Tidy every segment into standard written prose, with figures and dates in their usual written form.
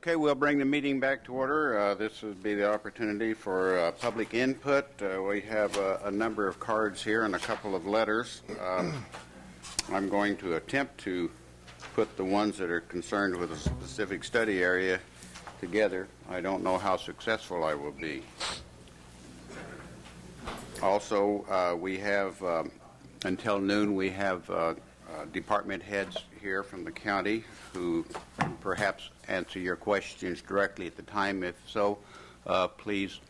Okay, we'll bring the meeting back to order. This would be the opportunity for public input. We have a number of cards here and a couple of letters. I'm going to attempt to put the ones that are concerned with a specific study area together. I don't know how successful I will be. Also, we have, until noon, we have department heads here from the county who can perhaps answer your questions directly at the time. If so, please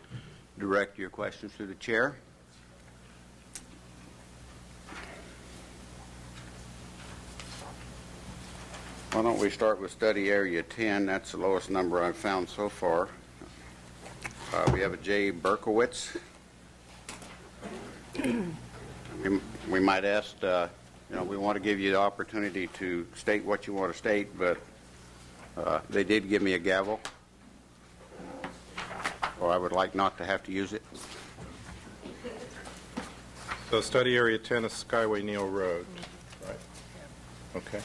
direct your questions to the chair. Why don't we start with study area 10? That's the lowest number I've found so far. We have a Jay Berkowitz. We might ask, we want to give you the opportunity to state what you want to state, but they did give me a gavel, or I would like not to have to use it. So study area 10 is Skyway Neal Road, right? Okay.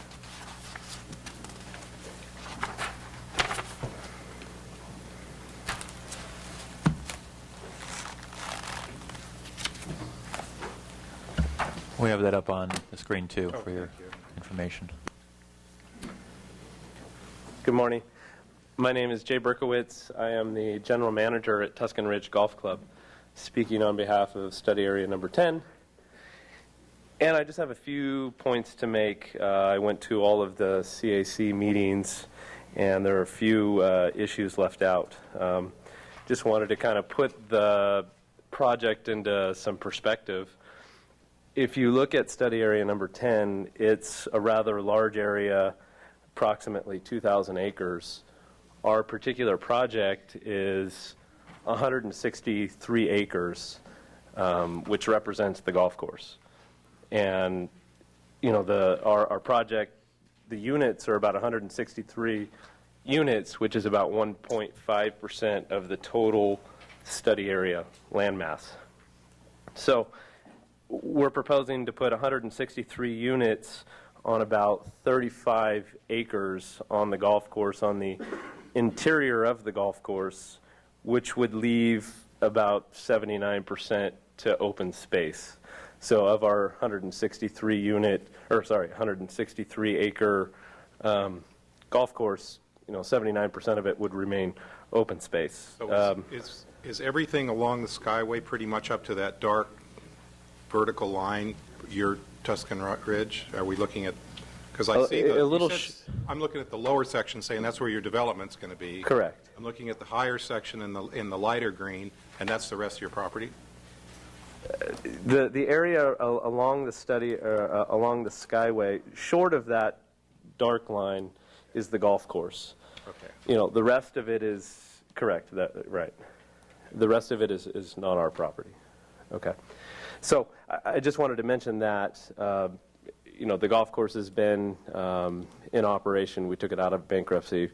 We have that up on the screen too for your you. information. Good morning. My name is Jay Berkowitz. I am the general manager at Tuscan Ridge Golf Club, speaking on behalf of study area number 10. And I just have a few points to make. I went to all of the CAC meetings, and there are a few issues left out. Just wanted to kind of put the project into some perspective. If you look at study area number 10, it's a rather large area, approximately 2,000 acres. Our particular project is 163 acres, which represents the golf course. And, our project, the units are about 163 units, which is about 1.5% of the total study area landmass. So we're proposing to put 163 units on about 35 acres on the golf course, on the interior of the golf course, which would leave about 79% to open space. So of our 163 acre golf course, 79% of it would remain open space. So is everything along the Skyway pretty much up to that dark vertical line, your Tuscan Ridge? Are we looking at, because I see I'm looking at the lower section saying that's where your development's going to be. Correct. I'm looking at the higher section in the lighter green, and that's the rest of your property? The area along the along the Skyway, short of that dark line, is the golf course. Okay. The rest of it is correct. Right. The rest of it is not our property. Okay. So I just wanted to mention that, the golf course has been in operation. We took it out of bankruptcy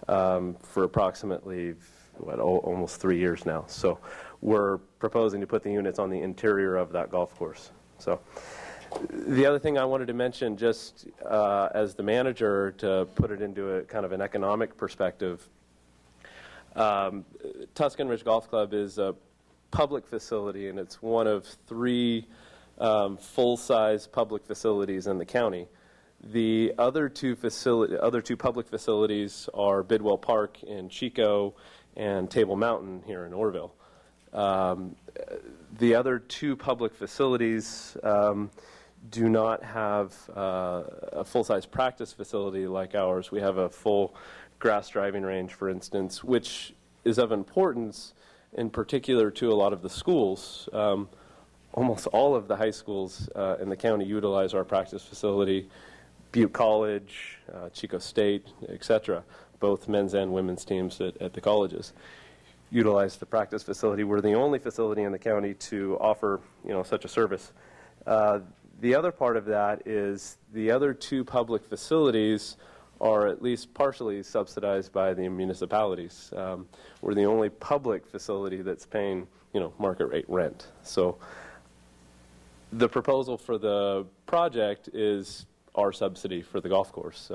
for approximately, almost 3 years now. So we're proposing to put the units on the interior of that golf course. So the other thing I wanted to mention, just as the manager, to put it into a kind of an economic perspective, Tuscan Ridge Golf Club is a public facility, and it's one of 3 full-size public facilities in the county. The other two public facilities are Bidwell Park in Chico and Table Mountain here in Orrville. The other 2 public facilities do not have a full-size practice facility like ours. We have a full grass driving range, for instance, which is of importance in particular to a lot of the schools. Almost all of the high schools in the county utilize our practice facility. Butte College, Chico State, etc. Both men's and women's teams at the colleges utilize the practice facility. We're the only facility in the county to offer, such a service. The other part of that is the other 2 public facilities are at least partially subsidized by the municipalities. We're the only public facility that's paying, market rate rent. So the proposal for the project is our subsidy for the golf course.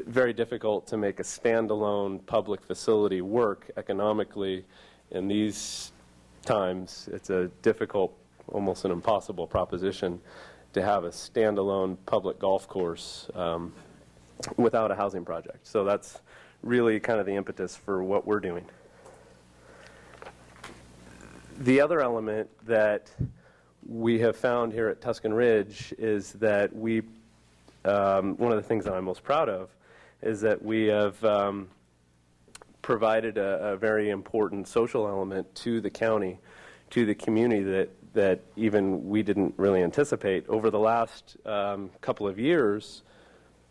very difficult to make a standalone public facility work economically in these times. It's a difficult, almost an impossible proposition to have a standalone public golf course without a housing project. So that's really kind of the impetus for what we're doing. The other element that we have found here at Tuscan Ridge is that we, one of the things that I'm most proud of is that we have provided a very important social element to the county, to the community that even we didn't really anticipate. Over the last couple of years,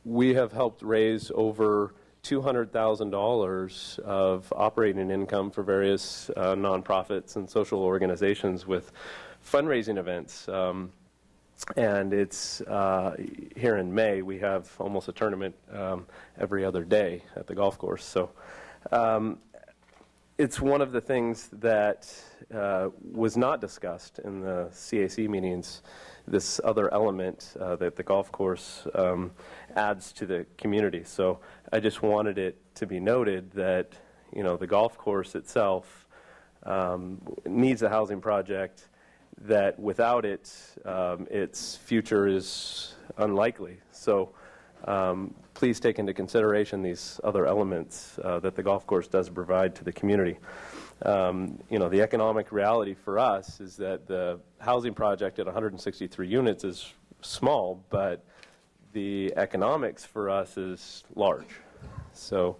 we have helped raise over $200,000 of operating income for various nonprofits and social organizations with fundraising events. And it's here in May, we have almost a tournament every other day at the golf course. So it's one of the things that was not discussed in the CAC meetings, this other element that the golf course adds to the community. So I just wanted it to be noted that, you know, the golf course itself needs a housing project, that without it, its future is unlikely. So please take into consideration these other elements that the golf course does provide to the community. You know, the economic reality for us is that the housing project at 163 units is small, but the economics for us is large. So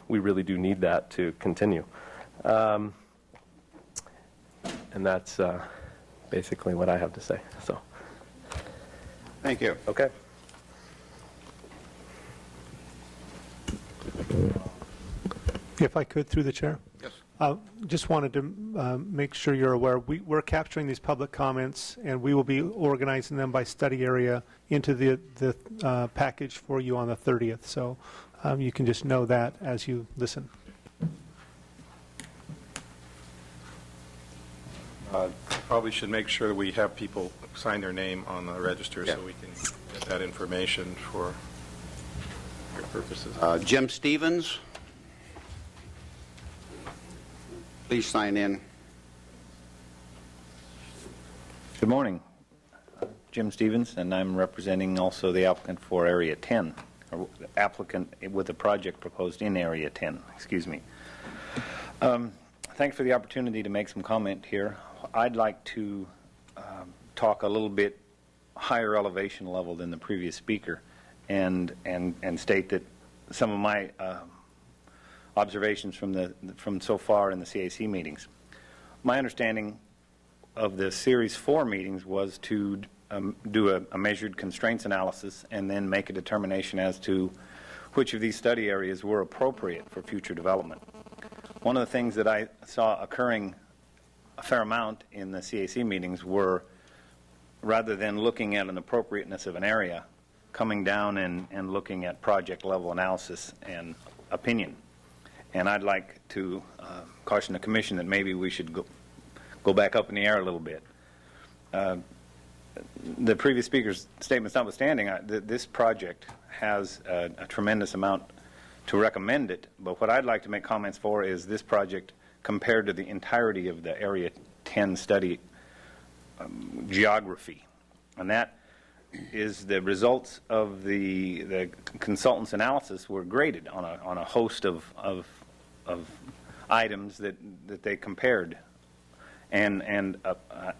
we really do need that to continue. And that's basically what I have to say. So, Thank you. okay. If I could, through the chair. Yes. Just wanted to make sure you're aware, we're capturing these public comments, and we will be organizing them by study area into the package for you on the 30th. So you can just know that as you listen. Probably should make sure that we have people sign their name on the register Yeah. so we can get that information for your purposes. Jim Stevens, please sign in. Good morning. Jim Stevens, and I'm representing also the applicant for Area 10, or applicant with a project proposed in Area 10, excuse me. Thanks for the opportunity to make some comment here. I'd like to talk a little bit higher elevation level than the previous speaker and state that some of my observations from so far in the CAC meetings. My understanding of the Series 4 meetings was to do a measured constraints analysis and then make a determination as to which of these study areas were appropriate for future development. One of the things that I saw occurring a fair amount in the CAC meetings were, rather than looking at an appropriateness of an area, coming down and looking at project level analysis and opinion. And I'd like to caution the Commission that maybe we should go back up in the air a little bit. The previous speaker's statements notwithstanding, this project has a tremendous amount to recommend it, but what I'd like to make comments for is this project compared to the entirety of the Area 10 study geography. And that is the results of the consultant's analysis were graded on a host of items that they compared and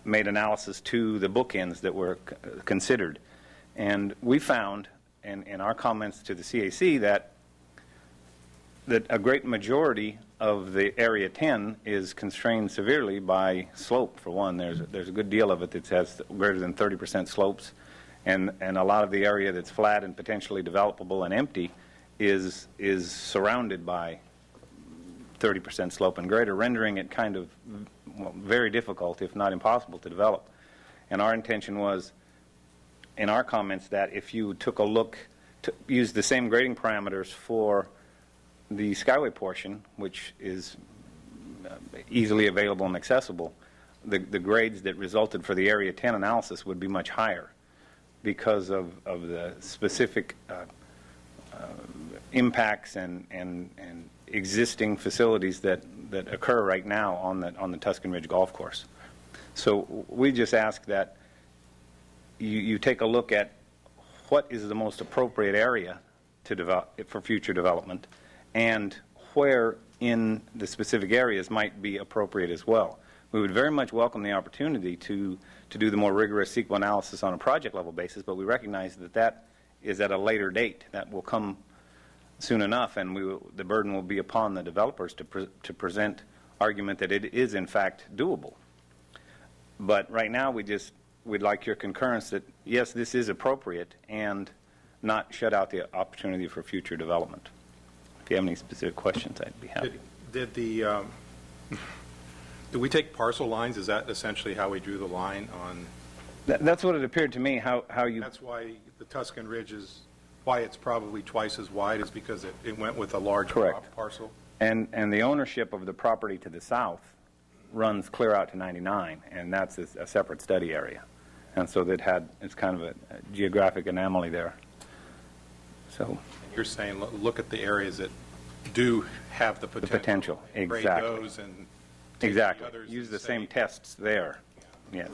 made analysis to the bookends that were considered. And we found in our comments to the CAC that a great majority of the Area 10 is constrained severely by slope, for one. There's a good deal of it that has greater than 30% slopes, and a lot of the area that's flat and potentially developable and empty is surrounded by 30% slope and greater, rendering it kind of very difficult, if not impossible, to develop. And our intention was, in our comments, that if you took a look to use the same grading parameters for the Skyway portion, which is easily available and accessible, the grades that resulted for the Area 10 analysis would be much higher because of the specific impacts and existing facilities that occur right now on the Tuscan Ridge Golf Course. So we just ask that you take a look at what is the most appropriate area to develop for future development, and where in the specific areas might be appropriate as well. We would very much welcome the opportunity to do the more rigorous CEQA analysis on a project level basis, but we recognize that that is at a later date. That will come soon enough, and the burden will be upon the developers to present argument that it is in fact doable. But right now we'd like your concurrence that yes, this is appropriate, and not shut out the opportunity for future development. If you have any specific questions, I'd be happy. Do we take parcel lines? Is that essentially how we drew the line on? That's what it appeared to me. How you? That's why the Tuscan Ridge is why it's probably twice as wide, is because it went with a large parcel. And the ownership of the property to the south runs clear out to 99, and that's a separate study area, and so it's kind of a geographic anomaly there. So you're saying look at the areas that do have the potential. Exactly. Grade those and exactly. Use the same tests there. Yes.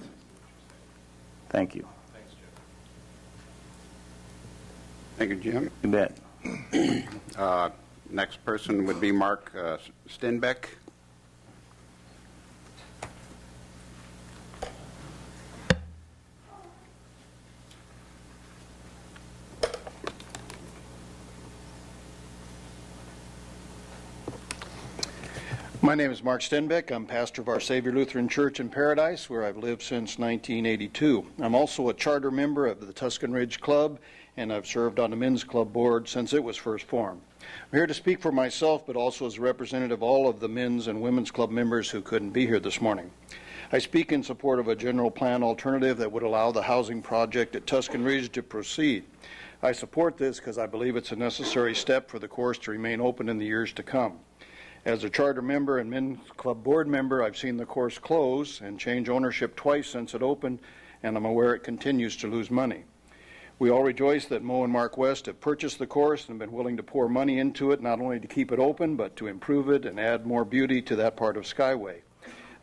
Thank you. Thanks, Jim. Thank you, Jim. You bet. Next person would be Mark Stenbeck. My name is Mark Stenbeck. I'm pastor of Our Savior Lutheran Church in Paradise, where I've lived since 1982. I'm also a charter member of the Tuscan Ridge Club, and I've served on the Men's Club board since it was first formed. I'm here to speak for myself, but also as a representative of all of the Men's and Women's Club members who couldn't be here this morning. I speak in support of a general plan alternative that would allow the housing project at Tuscan Ridge to proceed. I support this because I believe it's a necessary step for the course to remain open in the years to come. As a charter member and Men's Club board member, I've seen the course close and change ownership twice since it opened, and I'm aware it continues to lose money. We all rejoice that Mo and Mark West have purchased the course and been willing to pour money into it, not only to keep it open, but to improve it and add more beauty to that part of Skyway.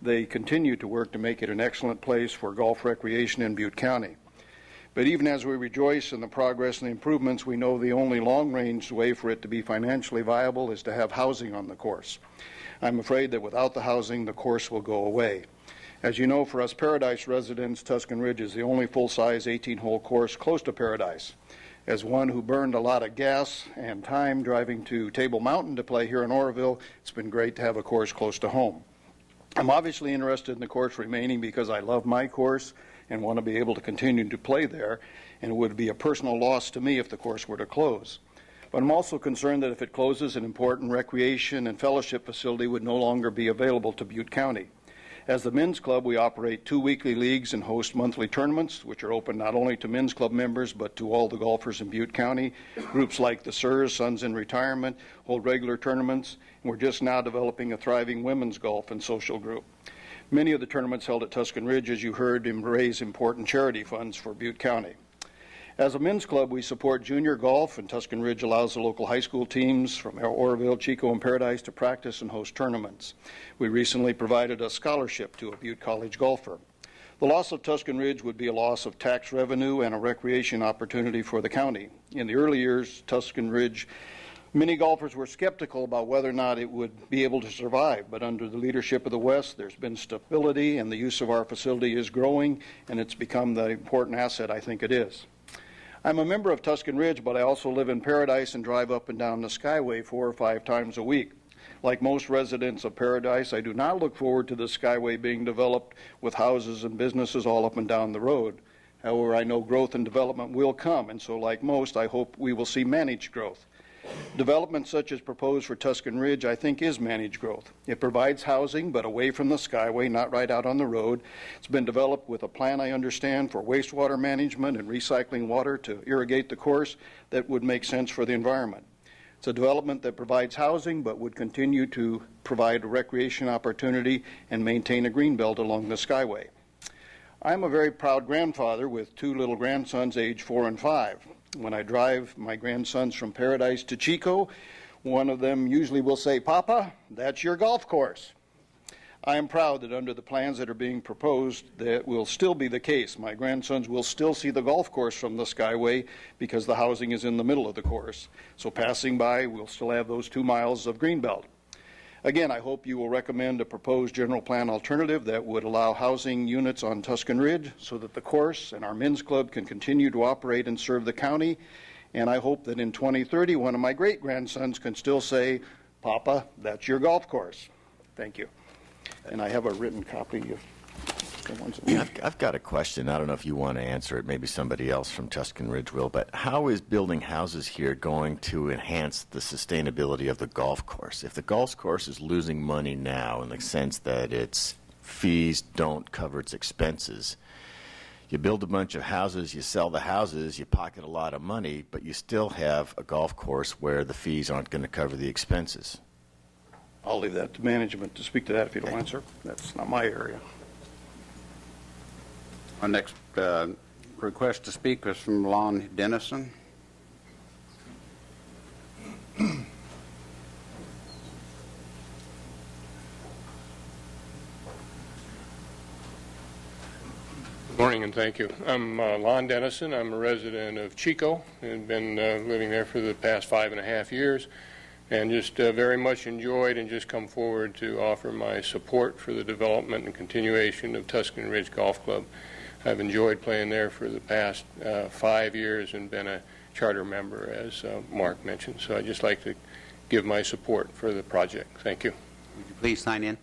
They continue to work to make it an excellent place for golf recreation in Butte County. But even as we rejoice in the progress and the improvements, we know the only long-range way for it to be financially viable is to have housing on the course. I'm afraid that without the housing, the course will go away. As you know, for us Paradise residents, Tuscan Ridge is the only full-size 18-hole course close to Paradise. As one who burned a lot of gas and time driving to Table Mountain to play here in Oroville, it's been great to have a course close to home. I'm obviously interested in the course remaining because I love my course and want to be able to continue to play there, and it would be a personal loss to me if the course were to close. But I'm also concerned that if it closes, an important recreation and fellowship facility would no longer be available to Butte County. As the Men's Club, we operate 2 weekly leagues and host monthly tournaments, which are open not only to Men's Club members, but to all the golfers in Butte County. Groups like the Sirs, Sons in Retirement, hold regular tournaments, and we're just now developing a thriving women's golf and social group. Many of the tournaments held at Tuscan Ridge, as you heard, raise important charity funds for Butte County. As a Men's Club, we support junior golf, and Tuscan Ridge allows the local high school teams from Oroville, Chico, and Paradise to practice and host tournaments. We recently provided a scholarship to a Butte College golfer. The loss of Tuscan Ridge would be a loss of tax revenue and a recreation opportunity for the county. In the early years, Tuscan Ridge, many golfers were skeptical about whether or not it would be able to survive, but under the leadership of the West, there's been stability, and the use of our facility is growing, and it's become the important asset I think it is. I'm a member of Tuscan Ridge, but I also live in Paradise and drive up and down the Skyway 4 or 5 times a week. Like most residents of Paradise, I do not look forward to the Skyway being developed with houses and businesses all up and down the road. However, I know growth and development will come, and so like most, I hope we will see managed growth. Development such as proposed for Tuscan Ridge, I think, is managed growth. It provides housing, but away from the Skyway, not right out on the road. It's been developed with a plan, I understand, for wastewater management and recycling water to irrigate the course that would make sense for the environment. It's a development that provides housing, but would continue to provide a recreation opportunity and maintain a greenbelt along the Skyway. I'm a very proud grandfather with 2 little grandsons aged 4 and 5. When I drive my grandsons from Paradise to Chico, one of them usually will say, "Papa, that's your golf course." I am proud that under the plans that are being proposed, that will still be the case. My grandsons will still see the golf course from the Skyway because the housing is in the middle of the course. So passing by, we'll still have those 2 miles of greenbelt. Again, I hope you will recommend a proposed general plan alternative that would allow housing units on Tuscan Ridge so that the course and our men's club can continue to operate and serve the county. And I hope that in 2030, one of my great-grandsons can still say, "Papa, that's your golf course." Thank you. And I have a written copy of the ones that I've got a question. I don't know if you want to answer it. Maybe somebody else from Tuscan Ridge will. But how is building houses here going to enhance the sustainability of the golf course? If the golf course is losing money now in the sense that its fees don't cover its expenses, you build a bunch of houses, you sell the houses, you pocket a lot of money, but you still have a golf course where the fees aren't going to cover the expenses. I'll leave that to management to speak to that if you don't want, sir. That's not my area. Our next request to speak is from Lon Dennison. Good morning and thank you. I'm Lon Dennison. I'm a resident of Chico and been living there for the past 5.5 years. And just very much enjoyed and just come forward to offer my support for the development and continuation of Tuscan Ridge Golf Club. I've enjoyed playing there for the past 5 years and been a charter member, as Mark mentioned. So I'd just like to give my support for the project. Thank you. Would you please sign in?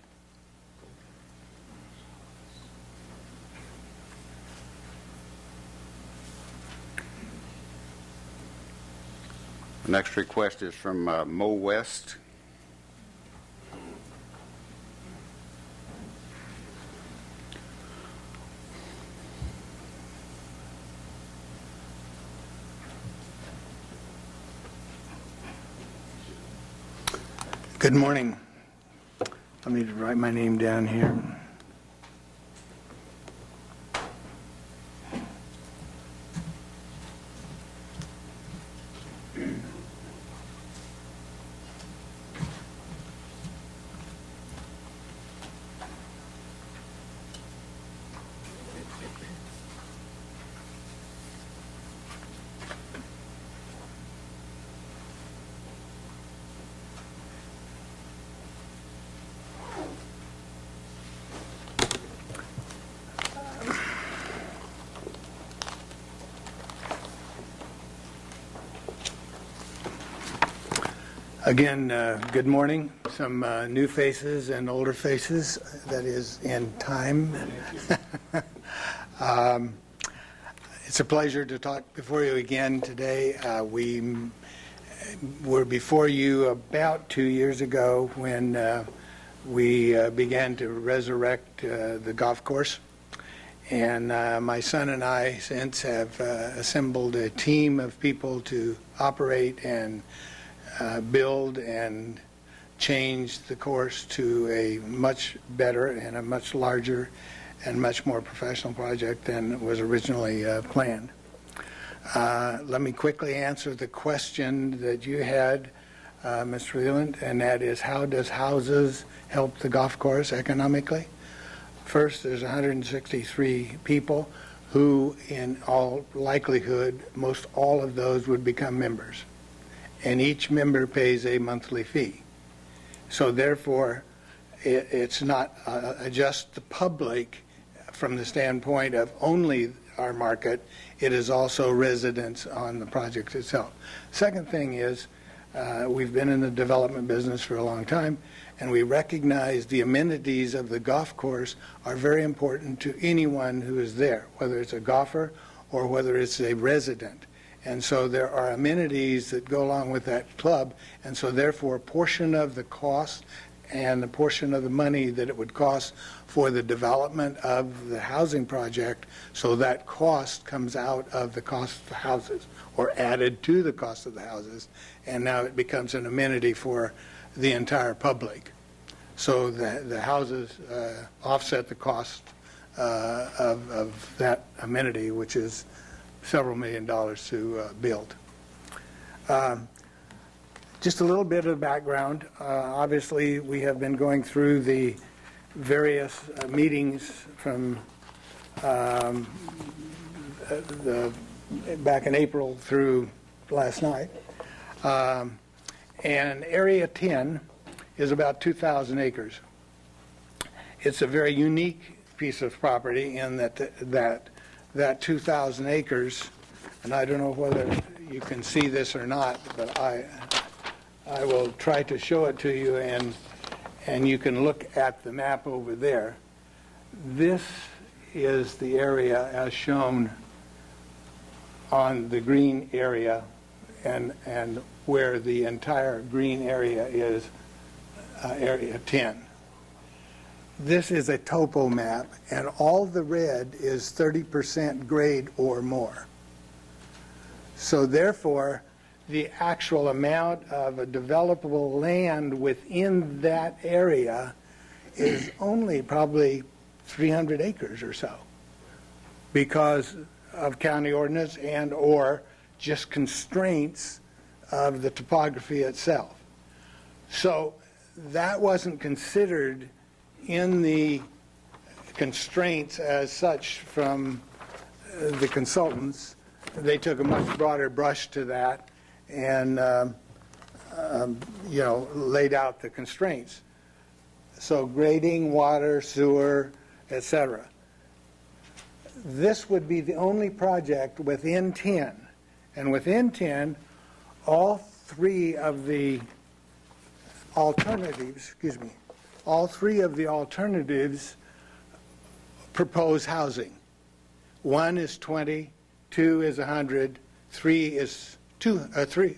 The next request is from Mo West. Good morning. Let me write my name down here. Again, good morning. Some new faces and older faces, that is, in time. It's a pleasure to talk before you again today. We were before you about 2 years ago when we began to resurrect the golf course. And my son and I since have assembled a team of people to operate and build and change the course to a much better and a much larger and much more professional project than was originally planned. Let me quickly answer the question that you had, Mr. Leland, and that is, how does houses help the golf course economically? First, there's 163 people who, in all likelihood, most all of those would become members. And each member pays a monthly fee. So therefore, it's not just the public from the standpoint of only our market, it is also residents on the project itself. Second thing is, we've been in the development business for a long time, and we recognize the amenities of the golf course are very important to anyone who is there, whether it's a golfer or whether it's a resident. And so there are amenities that go along with that club, and so therefore a portion of the cost and a portion of the money that it would cost for the development of the housing project, so that cost comes out of the cost of the houses or added to the cost of the houses, and now it becomes an amenity for the entire public. So the houses offset the cost of that amenity, which is several $1 million to build. Just a little bit of background. Obviously, we have been going through the various meetings from back in April through last night. And Area 10 is about 2,000 acres. It's a very unique piece of property in that 2,000 acres, and I don't know whether you can see this or not, but I will try to show it to you, and you can look at the map over there. This is the area as shown on the green area, and where the entire green area is Area 10. This is a topo map, and all the red is 30% grade or more. So therefore, the actual amount of a developable land within that area is only probably 300 acres or so, because of county ordinance and or just constraints of the topography itself. So that wasn't considered in the constraints as such from the consultants. They took a much broader brush to that and laid out the constraints. So grading, water, sewer, etc. This would be the only project within 10. And within 10, all three of the alternatives propose housing. 1 is 20, 2 is 100, 3 is 200.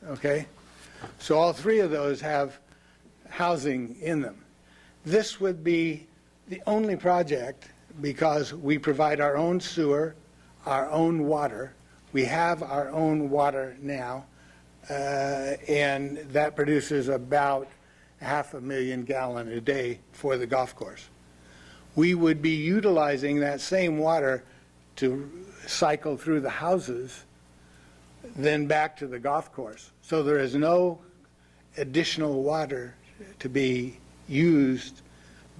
Okay? So all three of those have housing in them. This would be the only project because we provide our own sewer, our own water. We have our own water now, and that produces about 500,000 gallons a day for the golf course. We would be utilizing that same water to cycle through the houses, then back to the golf course. So there is no additional water to be used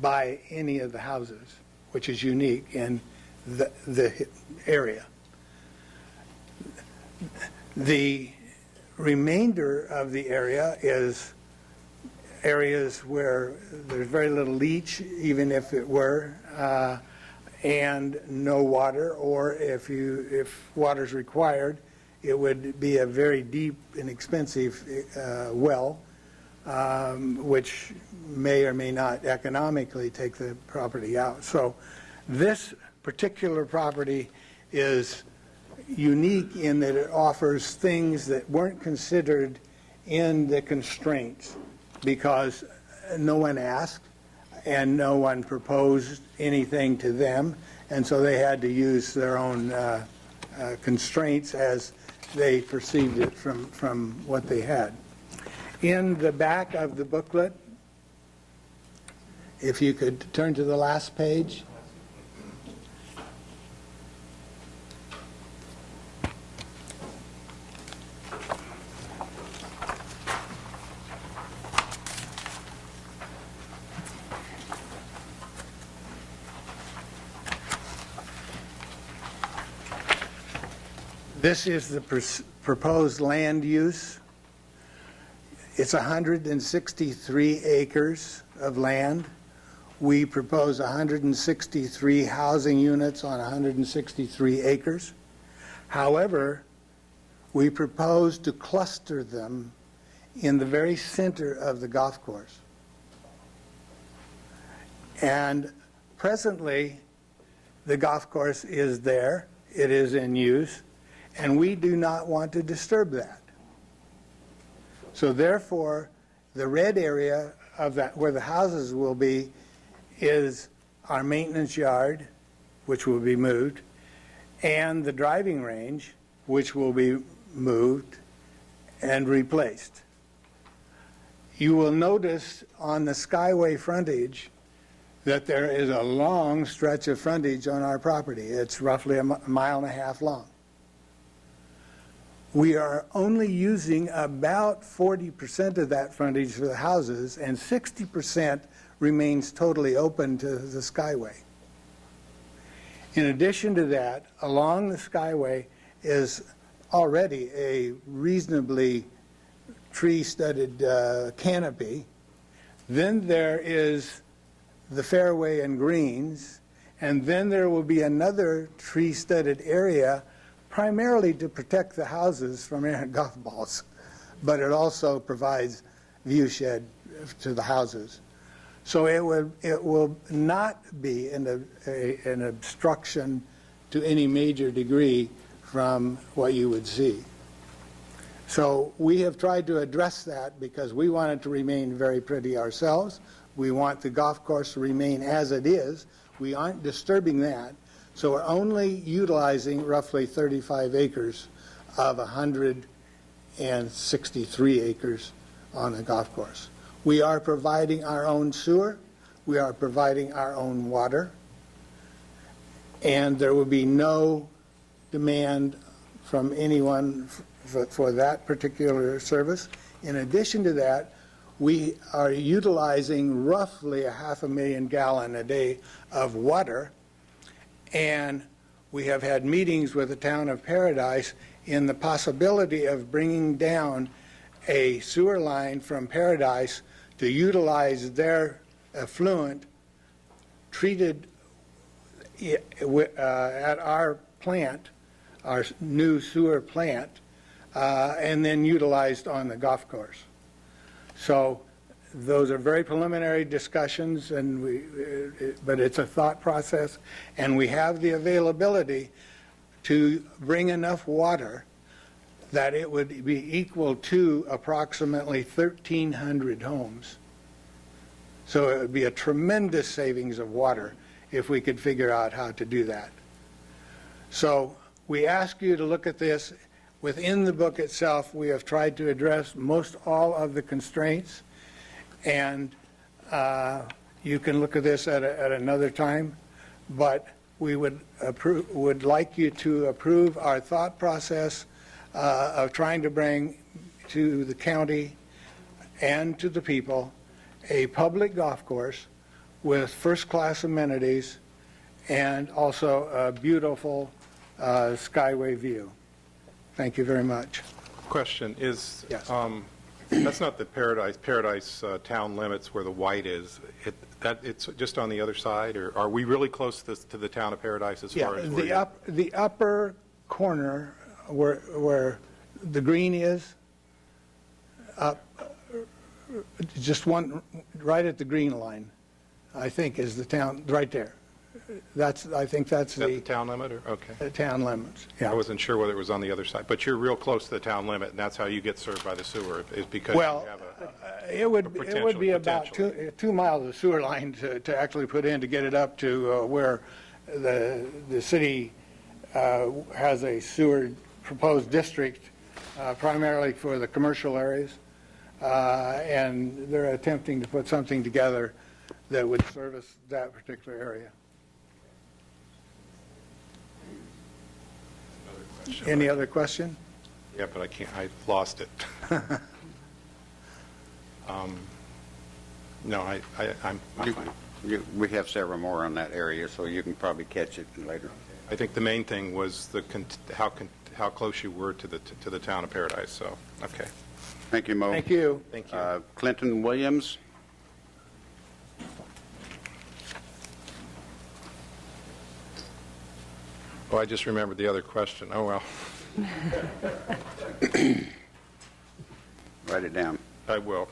by any of the houses, which is unique in the area. The remainder of the area is areas where there's very little leach, even if it were, and no water, or if water is required, it would be a very deep and expensive well, which may or may not economically take the property out. So this particular property is unique in that it offers things that weren't considered in the constraints because no one asked and no one proposed anything to them, and so they had to use their own constraints as they perceived it from what they had. In the back of the booklet, if you could turn to the last page. This is the proposed land use. It's 163 acres of land. We propose 163 housing units on 163 acres. However, we propose to cluster them in the very center of the golf course. And presently, the golf course is there. It is in use. And we do not want to disturb that. So therefore, the red area of that, where the houses will be, is our maintenance yard, which will be moved, and the driving range, which will be moved and replaced. You will notice on the Skyway frontage that there is a long stretch of frontage on our property. It's roughly a mile and a half long. We are only using about 40% of that frontage for the houses, and 60% remains totally open to the Skyway. In addition to that, along the Skyway is already a reasonably tree-studded canopy. Then there is the fairway and greens, and then there will be another tree-studded area primarily to protect the houses from errant golf balls, but it also provides view shed to the houses. So it will not be an obstruction to any major degree from what you would see. So we have tried to address that because we want it to remain very pretty ourselves. We want the golf course to remain as it is. We aren't disturbing that. So we're only utilizing roughly 35 acres of 163 acres on the golf course. We are providing our own sewer. We are providing our own water. And there will be no demand from anyone for that particular service. In addition to that, we are utilizing roughly 500,000 gallons a day of water, and we have had meetings with the town of Paradise in the possibility of bringing down a sewer line from Paradise to utilize their effluent treated at our plant, our new sewer plant, and then utilized on the golf course. So those are very preliminary discussions, and but it's a thought process, and we have the availability to bring enough water that it would be equal to approximately 1,300 homes. So it would be a tremendous savings of water if we could figure out how to do that. So we ask you to look at this. Within the book itself, we have tried to address most all of the constraints, and you can look at this at another time, but we would like you to approve our thought process of trying to bring to the county and to the people a public golf course with first-class amenities and also a beautiful skyway view. Thank you very much. Question is, Yes. That's not the Paradise town limits where the white is. It's just on the other side, or are we really close to the town of Paradise as far as the upper corner where the green is, just one right at the green line, I think is the town right there. I think that's the town limit, or okay. The town limits. Yeah. I wasn't sure whether it was on the other side, but you're real close to the town limit, and that's how you get served by the sewer, is because you have it would be about 2 miles of sewer line to actually put in to get it up to where the city has a sewer proposed district primarily for the commercial areas, and they're attempting to put something together that would service that particular area. Any other question? Yeah, but I can't. I lost it. No, I'm fine. We have several more on that area, so you can probably catch it later. I think the main thing was how close you were to the town of Paradise. So, okay. Thank you, Mo. Thank you. Thank you. Clinton Williams. Oh, I just remembered the other question. Oh, well. Write it down. I will.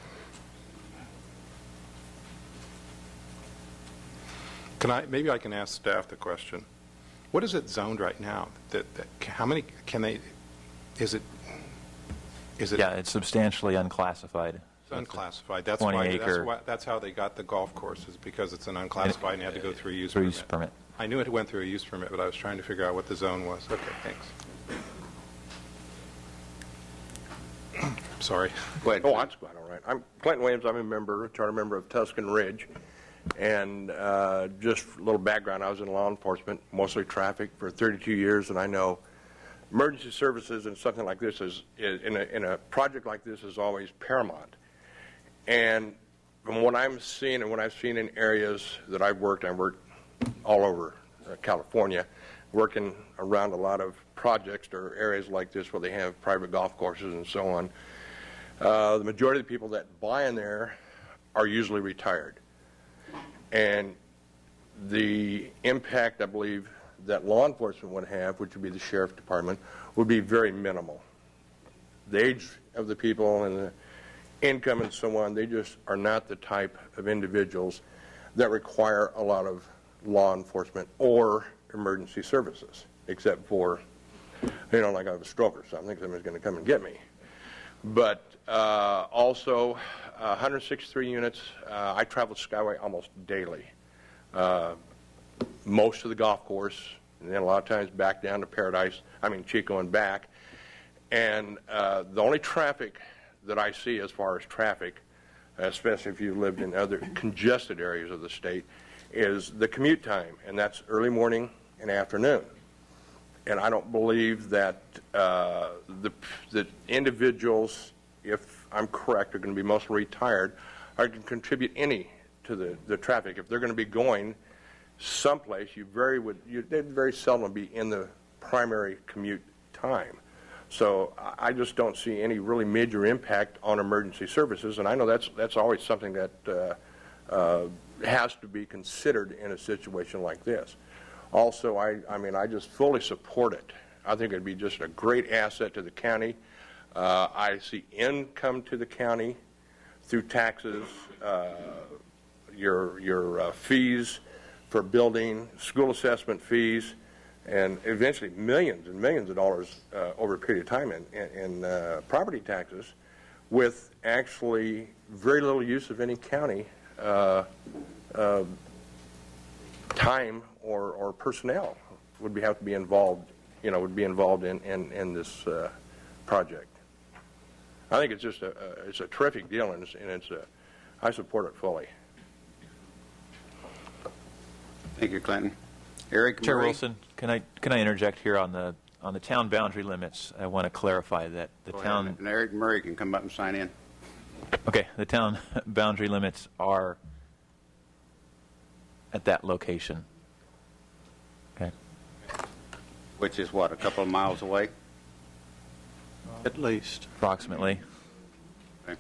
Maybe I can ask staff the question. What is it zoned right now? How many can they? Is it? Yeah, it's substantially unclassified. It's unclassified. That's 20 why. acre. That's how they got the golf courses, because it's an unclassified and had to go through a use permit. I knew it went through a use permit, but I was trying to figure out what the zone was. Okay, thanks. Sorry. Go ahead. Oh, that's quite all right. I'm Clinton Williams. I'm a charter member of Tuscan Ridge. And just a little background, I was in law enforcement, mostly traffic, for 32 years, and I know emergency services and something like this is in a project like this is always paramount. And from what I'm seeing and what I've seen in areas that I've worked all over California, working around a lot of projects or areas like this where they have private golf courses and so on. The majority of the people that buy in there are usually retired. And the impact, I believe, that law enforcement would have, which would be the sheriff department, would be very minimal. The age of the people and the income and so on, they just are not the type of individuals that require a lot of law enforcement or emergency services, except for, like I have a stroke or something, somebody's going to come and get me. But also, 163 units, I travel Skyway almost daily. Most of the golf course, and then a lot of times back down to Chico and back. And the only traffic that I see as far as traffic, especially if you lived in other congested areas of the state, is the commute time, and that's early morning and afternoon. And I don't believe that the individuals, if I'm correct, are going to be mostly retired, are going to contribute any to the traffic. If they're going to be going someplace, they'd very seldom be in the primary commute time. So I just don't see any really major impact on emergency services, and I know that's always something that has to be considered in a situation like this. Also, I just fully support it. I think it'd be just a great asset to the county. I see income to the county through taxes, your fees for building, school assessment fees, and eventually millions and millions of dollars over a period of time in property taxes, with actually very little use of any county time or personnel would have to be involved, would be involved in this project. I think it's just it's a terrific deal, and I support it fully. Thank you, Clinton. Eric Chair Murray? Wilson, can I interject here on the town boundary limits? I want to clarify that the Go town. ahead, and Eric Murray can come up and sign in. Okay, the town boundary limits are at that location. Okay. Which is what, a couple of miles away? At least. Approximately. Okay.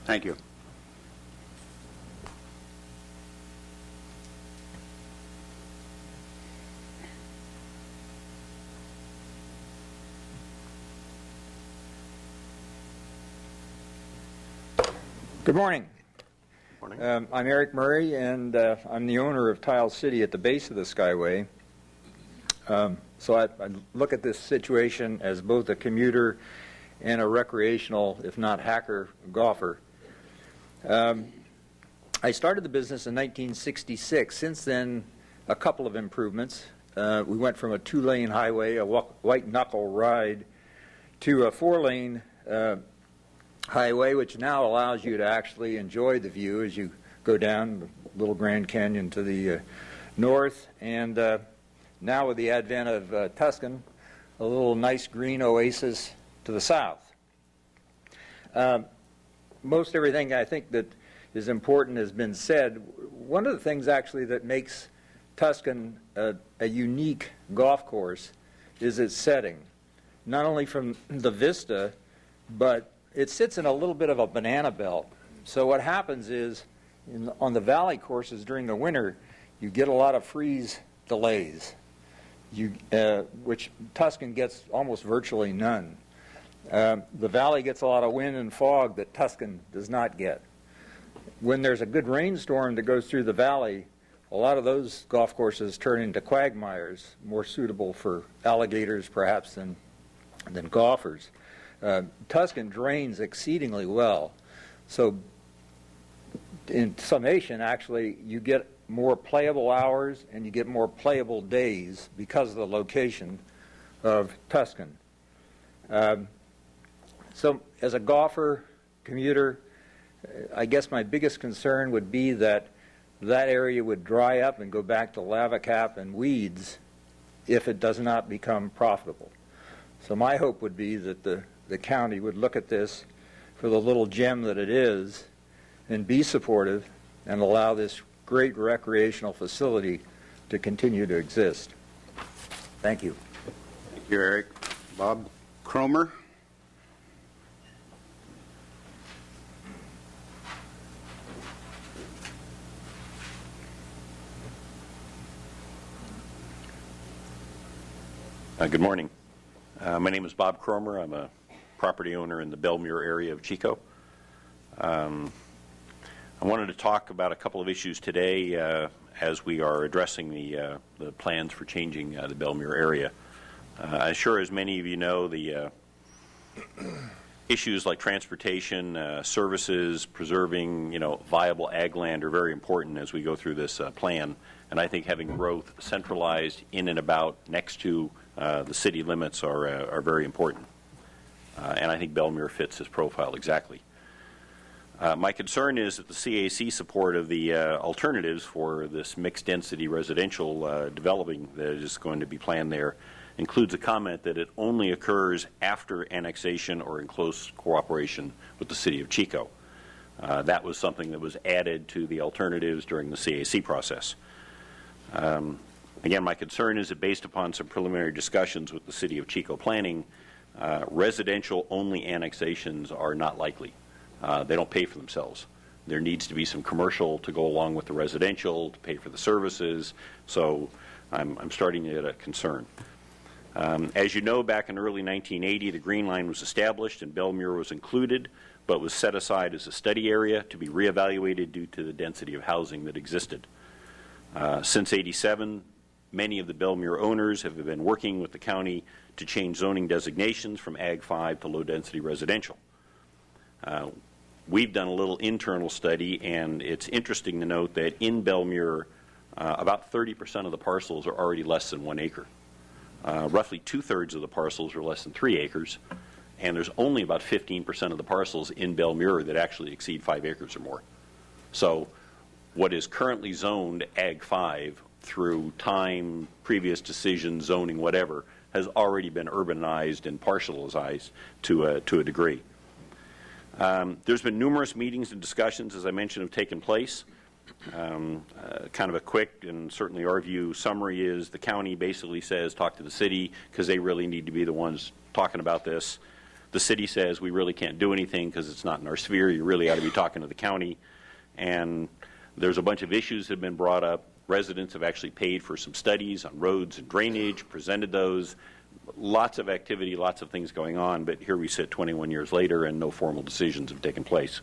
Thank you. Good morning. I'm Eric Murray, and I'm the owner of Tile City at the base of the Skyway. So I look at this situation as both a commuter and a recreational, if not hacker, golfer. I started the business in 1966. Since then, a couple of improvements. We went from a 2-lane highway, a white knuckle ride, to a 4-lane highway, which now allows you to actually enjoy the view as you go down the Little Grand Canyon to the north, and now with the advent of Tuscan, a little nice green oasis to the south. Most everything I think that is important has been said. One of the things actually that makes Tuscan a unique golf course is its setting, not only from the vista, but it sits in a little bit of a banana belt. So what happens is, on the valley courses during the winter, you get a lot of freeze delays, which Tuscan gets almost virtually none. The valley gets a lot of wind and fog that Tuscan does not get. When there's a good rainstorm that goes through the valley, a lot of those golf courses turn into quagmires, more suitable for alligators perhaps than golfers. Tuscan drains exceedingly well. So in summation, actually, you get more playable hours and you get more playable days because of the location of Tuscan. So as a golfer, commuter, I guess my biggest concern would be that that area would dry up and go back to lava cap and weeds if it does not become profitable. So my hope would be that the county would look at this for the little gem that it is and be supportive and allow this great recreational facility to continue to exist. Thank you. Thank you, Eric. Bob Cromer. Good morning. My name is Bob Cromer. I'm a property owner in the Belmere area of Chico. I wanted to talk about a couple of issues today as we are addressing the plans for changing the Belmere area. As sure as many of you know, the issues like transportation, services, preserving, viable ag land are very important as we go through this plan. And I think having growth centralized in and about next to the city limits are very important. And I think Belmere fits this profile exactly. My concern is that the CAC support of the alternatives for this mixed density residential developing that is going to be planned there includes a comment that it only occurs after annexation or in close cooperation with the city of Chico. That was something that was added to the alternatives during the CAC process. Again, my concern is that based upon some preliminary discussions with the city of Chico planning, residential only annexations are not likely. They don't pay for themselves. There needs to be some commercial to go along with the residential to pay for the services, so I'm starting to get a concern. As you know, back in early 1980, the Green Line was established and Belmere was included, but was set aside as a study area to be reevaluated due to the density of housing that existed. Since '87, many of the Belmere owners have been working with the county to change zoning designations from Ag 5 to low-density residential. We've done a little internal study, and it's interesting to note that in Belmere, about 30% of the parcels are already less than 1 acre. Roughly 2/3 of the parcels are less than 3 acres, and there's only about 15% of the parcels in Belmere that actually exceed 5 acres or more. So what is currently zoned Ag 5 through time, previous decisions, zoning, whatever, has already been urbanized and partialized to a degree. There's been numerous meetings and discussions, as I mentioned, have taken place. Kind of a quick and certainly our view summary is the county basically says talk to the city because they really need to be the ones talking about this. The city says we really can't do anything because it's not in our sphere. You really ought to be talking to the county. And there's a bunch of issues that have been brought up. Residents have actually paid for some studies on roads and drainage, presented those. Lots of activity, lots of things going on, but here we sit 21 years later and no formal decisions have taken place.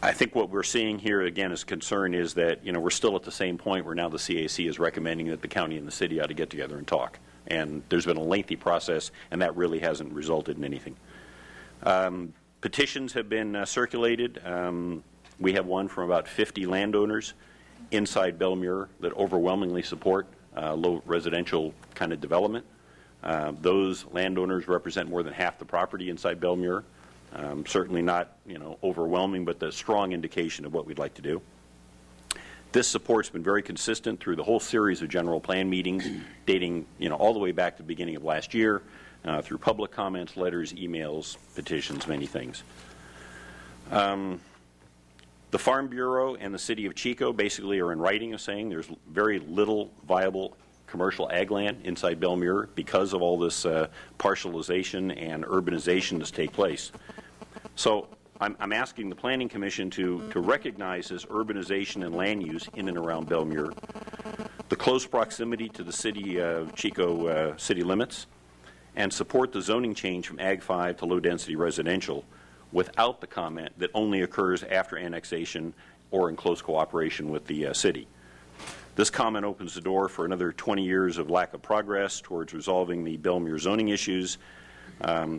I think what we're seeing here, again, as concern is that, we're still at the same point where now the CAC is recommending that the county and the city ought to get together and talk. And there's been a lengthy process, and that really hasn't resulted in anything. Petitions have been circulated. We have one from about 50 landowners inside Belmere that overwhelmingly support low residential kind of development. Those landowners represent more than half the property inside Belmere. Certainly not, overwhelming, but the strong indication of what we'd like to do. This support's been very consistent through the whole series of general plan meetings, dating, all the way back to the beginning of last year, through public comments, letters, emails, petitions, many things. The Farm Bureau and the City of Chico basically are in writing of saying there's very little viable commercial ag land inside Belmere because of all this partialization and urbanization that's take place. So I'm asking the Planning Commission to recognize this urbanization and land use in and around Belmere, the close proximity to the City of Chico city limits, and support the zoning change from Ag 5 to low-density residential without the comment that only occurs after annexation or in close cooperation with the city. This comment opens the door for another 20 years of lack of progress towards resolving the Belmere zoning issues.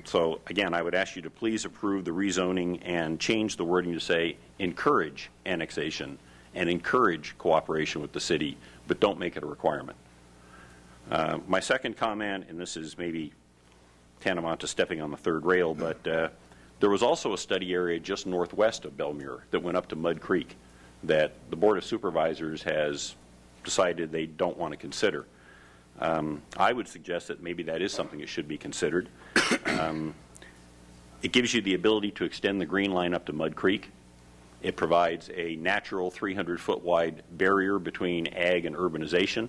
So again, I would ask you to please approve the rezoning and change the wording to say encourage annexation and encourage cooperation with the city, but don't make it a requirement. My second comment, and this is maybe tantamount to stepping on the third rail, but there was also a study area just northwest of Belmure that went up to Mud Creek that the Board of Supervisors has decided they don't want to consider. I would suggest that maybe that is something that should be considered. It gives you the ability to extend the green line up to Mud Creek. It provides a natural 300-foot wide barrier between ag and urbanization.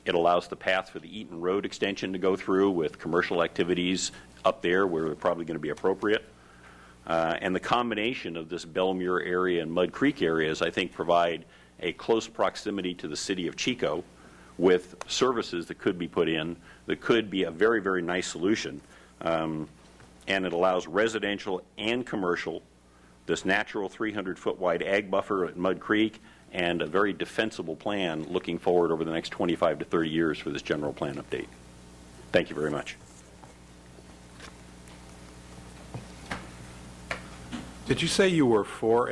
It allows the path for the Eaton Road extension to go through with commercial activities up there where they're probably going to be appropriate. And the combination of this Belmure area and Mud Creek areas, I think, provide a close proximity to the city of Chico with services that could be put in that could be a very, very nice solution. And it allows residential and commercial, this natural 300-foot wide ag buffer at Mud Creek, and a very defensible plan looking forward over the next 25 to 30 years for this general plan update. Thank you very much. Did you say you were for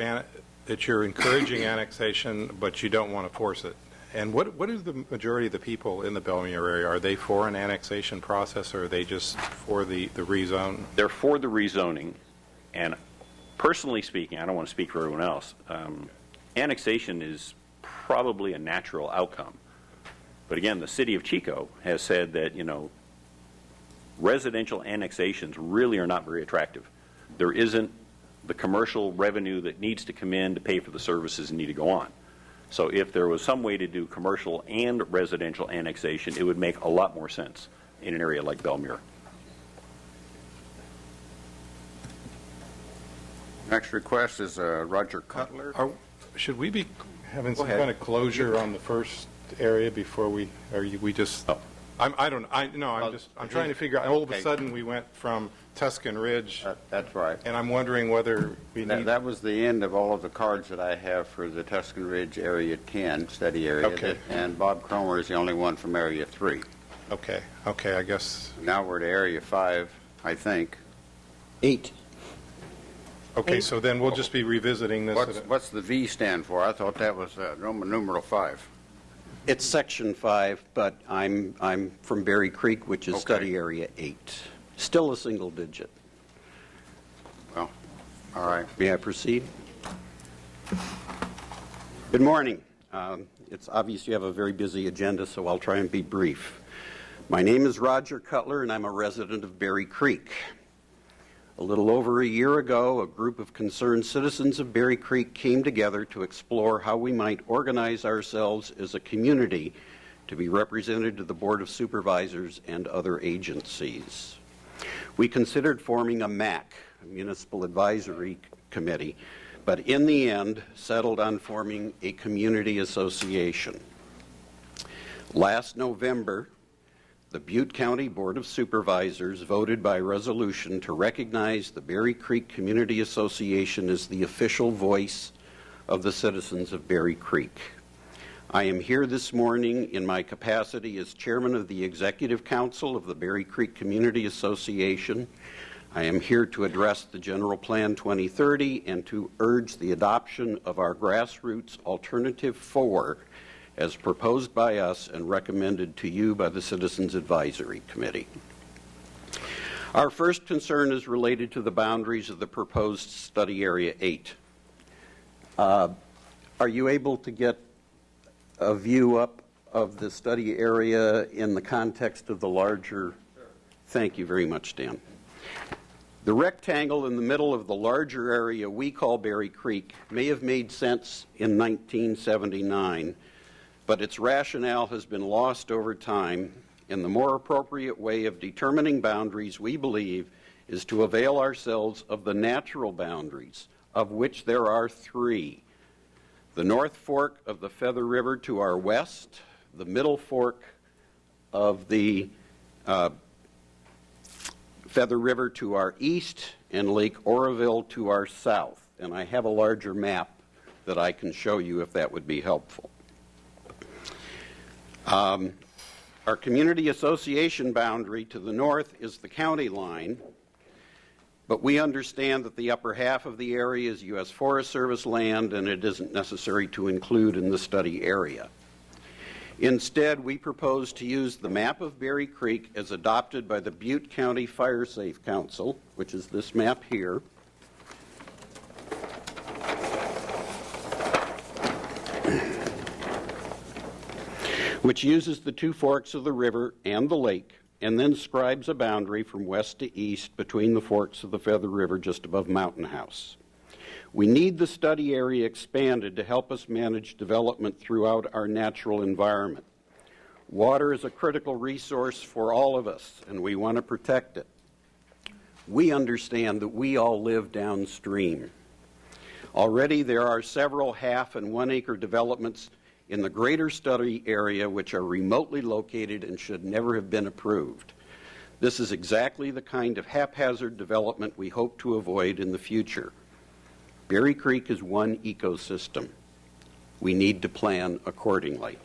that you're encouraging annexation, but you don't want to force it? And what is the majority of the people in the Belmure area? Are they for an annexation process, or are they just for the rezone? They're for the rezoning, and personally speaking, I don't want to speak for everyone else, annexation is probably a natural outcome. But again, the city of Chico has said that, you know, residential annexations really are not very attractive. There isn't the commercial revenue that needs to come in to pay for the services that need to go on. So if there was some way to do commercial and residential annexation, it would make a lot more sense in an area like Belmure. Next request is Roger Cutler. Should we be having some kind of closure on the first area before we, or we just? Oh. I'm trying to figure out. All of a sudden, we went from Tuscan Ridge. That's right. And I'm wondering whether we need. That was the end of all of the cards that I have for the Tuscan Ridge Area 10 study area. Okay. And Bob Cromer is the only one from Area 3. Okay. Okay. I guess. Now we're to Area 5, I think. 8. Okay. So then we'll just be revisiting this. What's the V stand for? I thought that was Roman numeral 5. It's Section 5, but I'm from Berry Creek, which is Study Area 8. Still a single digit. Well, all right. May I proceed? Good morning. It's obvious you have a very busy agenda, so I'll try and be brief. My name is Roger Cutler, and I'm a resident of Berry Creek. A little over a year ago, a group of concerned citizens of Berry Creek came together to explore how we might organize ourselves as a community to be represented to the Board of Supervisors and other agencies. We considered forming a MAC, a Municipal Advisory Committee, but in the end settled on forming a community association. Last November, the Butte County Board of Supervisors voted by resolution to recognize the Berry Creek Community Association as the official voice of the citizens of Berry Creek. I am here this morning in my capacity as chairman of the Executive Council of the Berry Creek Community Association. I am here to address the General Plan 2030 and to urge the adoption of our grassroots Alternative 4 as proposed by us and recommended to you by the Citizens Advisory Committee. Our first concern is related to the boundaries of the proposed Study Area 8. Are you able to get a view up of the study area in the context of the larger? Sure. Thank you very much, Dan. The rectangle in the middle of the larger area we call Berry Creek may have made sense in 1979, but its rationale has been lost over time, and the more appropriate way of determining boundaries, we believe, is to avail ourselves of the natural boundaries, of which there are 3. The North Fork of the Feather River to our west, the Middle Fork of the Feather River to our east, and Lake Oroville to our south. And I have a larger map that I can show you if that would be helpful. Our community association boundary to the north is the county line, but we understand that the upper half of the area is U.S. Forest Service land and it isn't necessary to include in the study area. Instead, we propose to use the map of Berry Creek as adopted by the Butte County Fire Safe Council, which is this map here, which uses the two forks of the river and the lake, and then scribes a boundary from west to east between the forks of the Feather River just above Mountain House. We need the study area expanded to help us manage development throughout our natural environment. Water is a critical resource for all of us, and we want to protect it. We understand that we all live downstream. Already there are several half and 1 acre developments in the greater study area which are remotely located and should never have been approved. This is exactly the kind of haphazard development we hope to avoid in the future. Berry Creek is one ecosystem. We need to plan accordingly.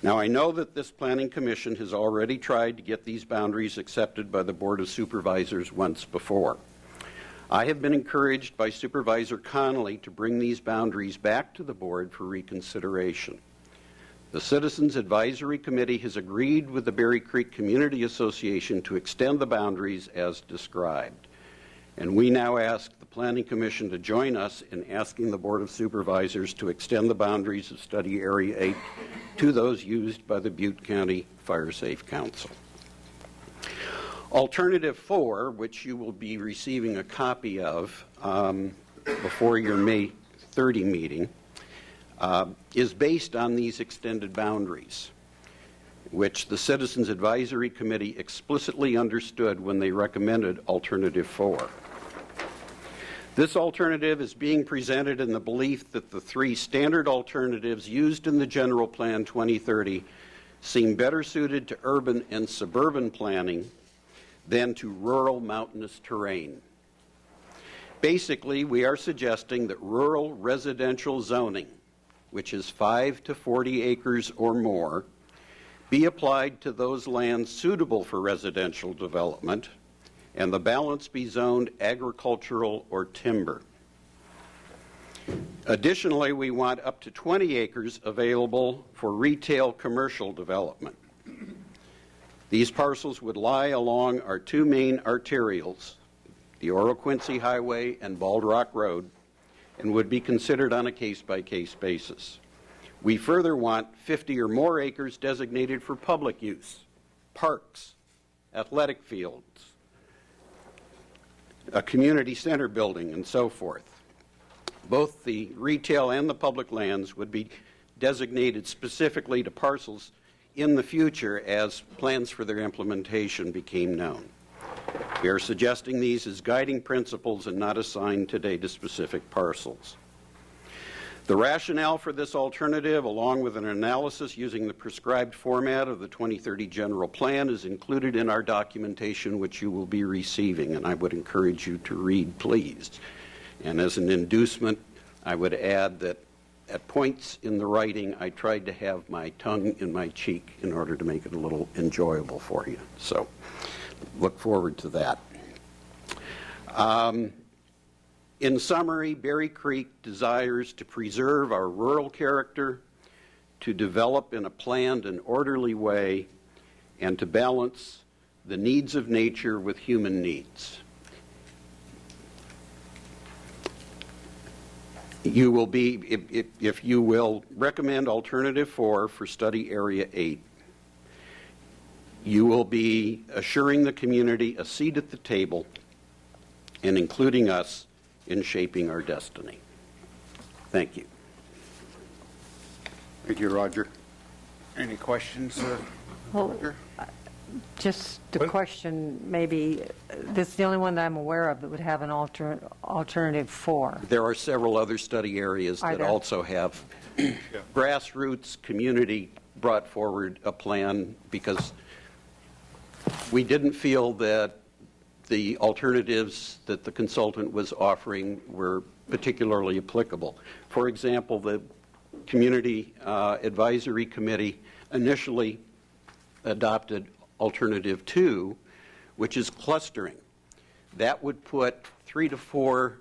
Now, I know that this Planning Commission has already tried to get these boundaries accepted by the Board of Supervisors once before. I have been encouraged by Supervisor Connolly to bring these boundaries back to the Board for reconsideration. The Citizens Advisory Committee has agreed with the Berry Creek Community Association to extend the boundaries as described. And we now ask the Planning Commission to join us in asking the Board of Supervisors to extend the boundaries of Study Area 8 to those used by the Butte County Fire Safe Council. Alternative 4, which you will be receiving a copy of before your May 30 meeting, is based on these extended boundaries, which the Citizens Advisory Committee explicitly understood when they recommended Alternative 4. This alternative is being presented in the belief that the 3 standard alternatives used in the General Plan 2030 seem better suited to urban and suburban planning than to rural mountainous terrain. Basically, we are suggesting that rural residential zoning, which is 5 to 40 acres or more, be applied to those lands suitable for residential development, and the balance be zoned agricultural or timber. Additionally, we want up to 20 acres available for retail commercial development. These parcels would lie along our 2 main arterials, the Oro-Quincy Highway and Bald Rock Road, and would be considered on a case-by-case basis. We further want 50 or more acres designated for public use, parks, athletic fields, a community center building, and so forth. Both the retail and the public lands would be designated specifically to parcels in the future as plans for their implementation became known. We are suggesting these as guiding principles and not assigned today to specific parcels. The rationale for this alternative, along with an analysis using the prescribed format of the 2030 General Plan, is included in our documentation, which you will be receiving, and I would encourage you to read, please. And as an inducement, I would add that at points in the writing, I tried to have my tongue in my cheek in order to make it a little enjoyable for you. So look forward to that. In summary, Berry Creek desires to preserve our rural character, to develop in a planned and orderly way, and to balance the needs of nature with human needs. You will be, if you will recommend Alternative 4 for Study Area 8, you will be assuring the community a seat at the table and including us in shaping our destiny. Thank you. Thank you, Roger. Any questions, Roger? Just a question, maybe, this is the only one that I'm aware of that would have an alternative 4. There are several other study areas that also have grassroots community brought forward a plan because we didn't feel that the alternatives that the consultant was offering were particularly applicable. For example, the Community Advisory Committee initially adopted Alternative 2, which is clustering. That would put 3 to 4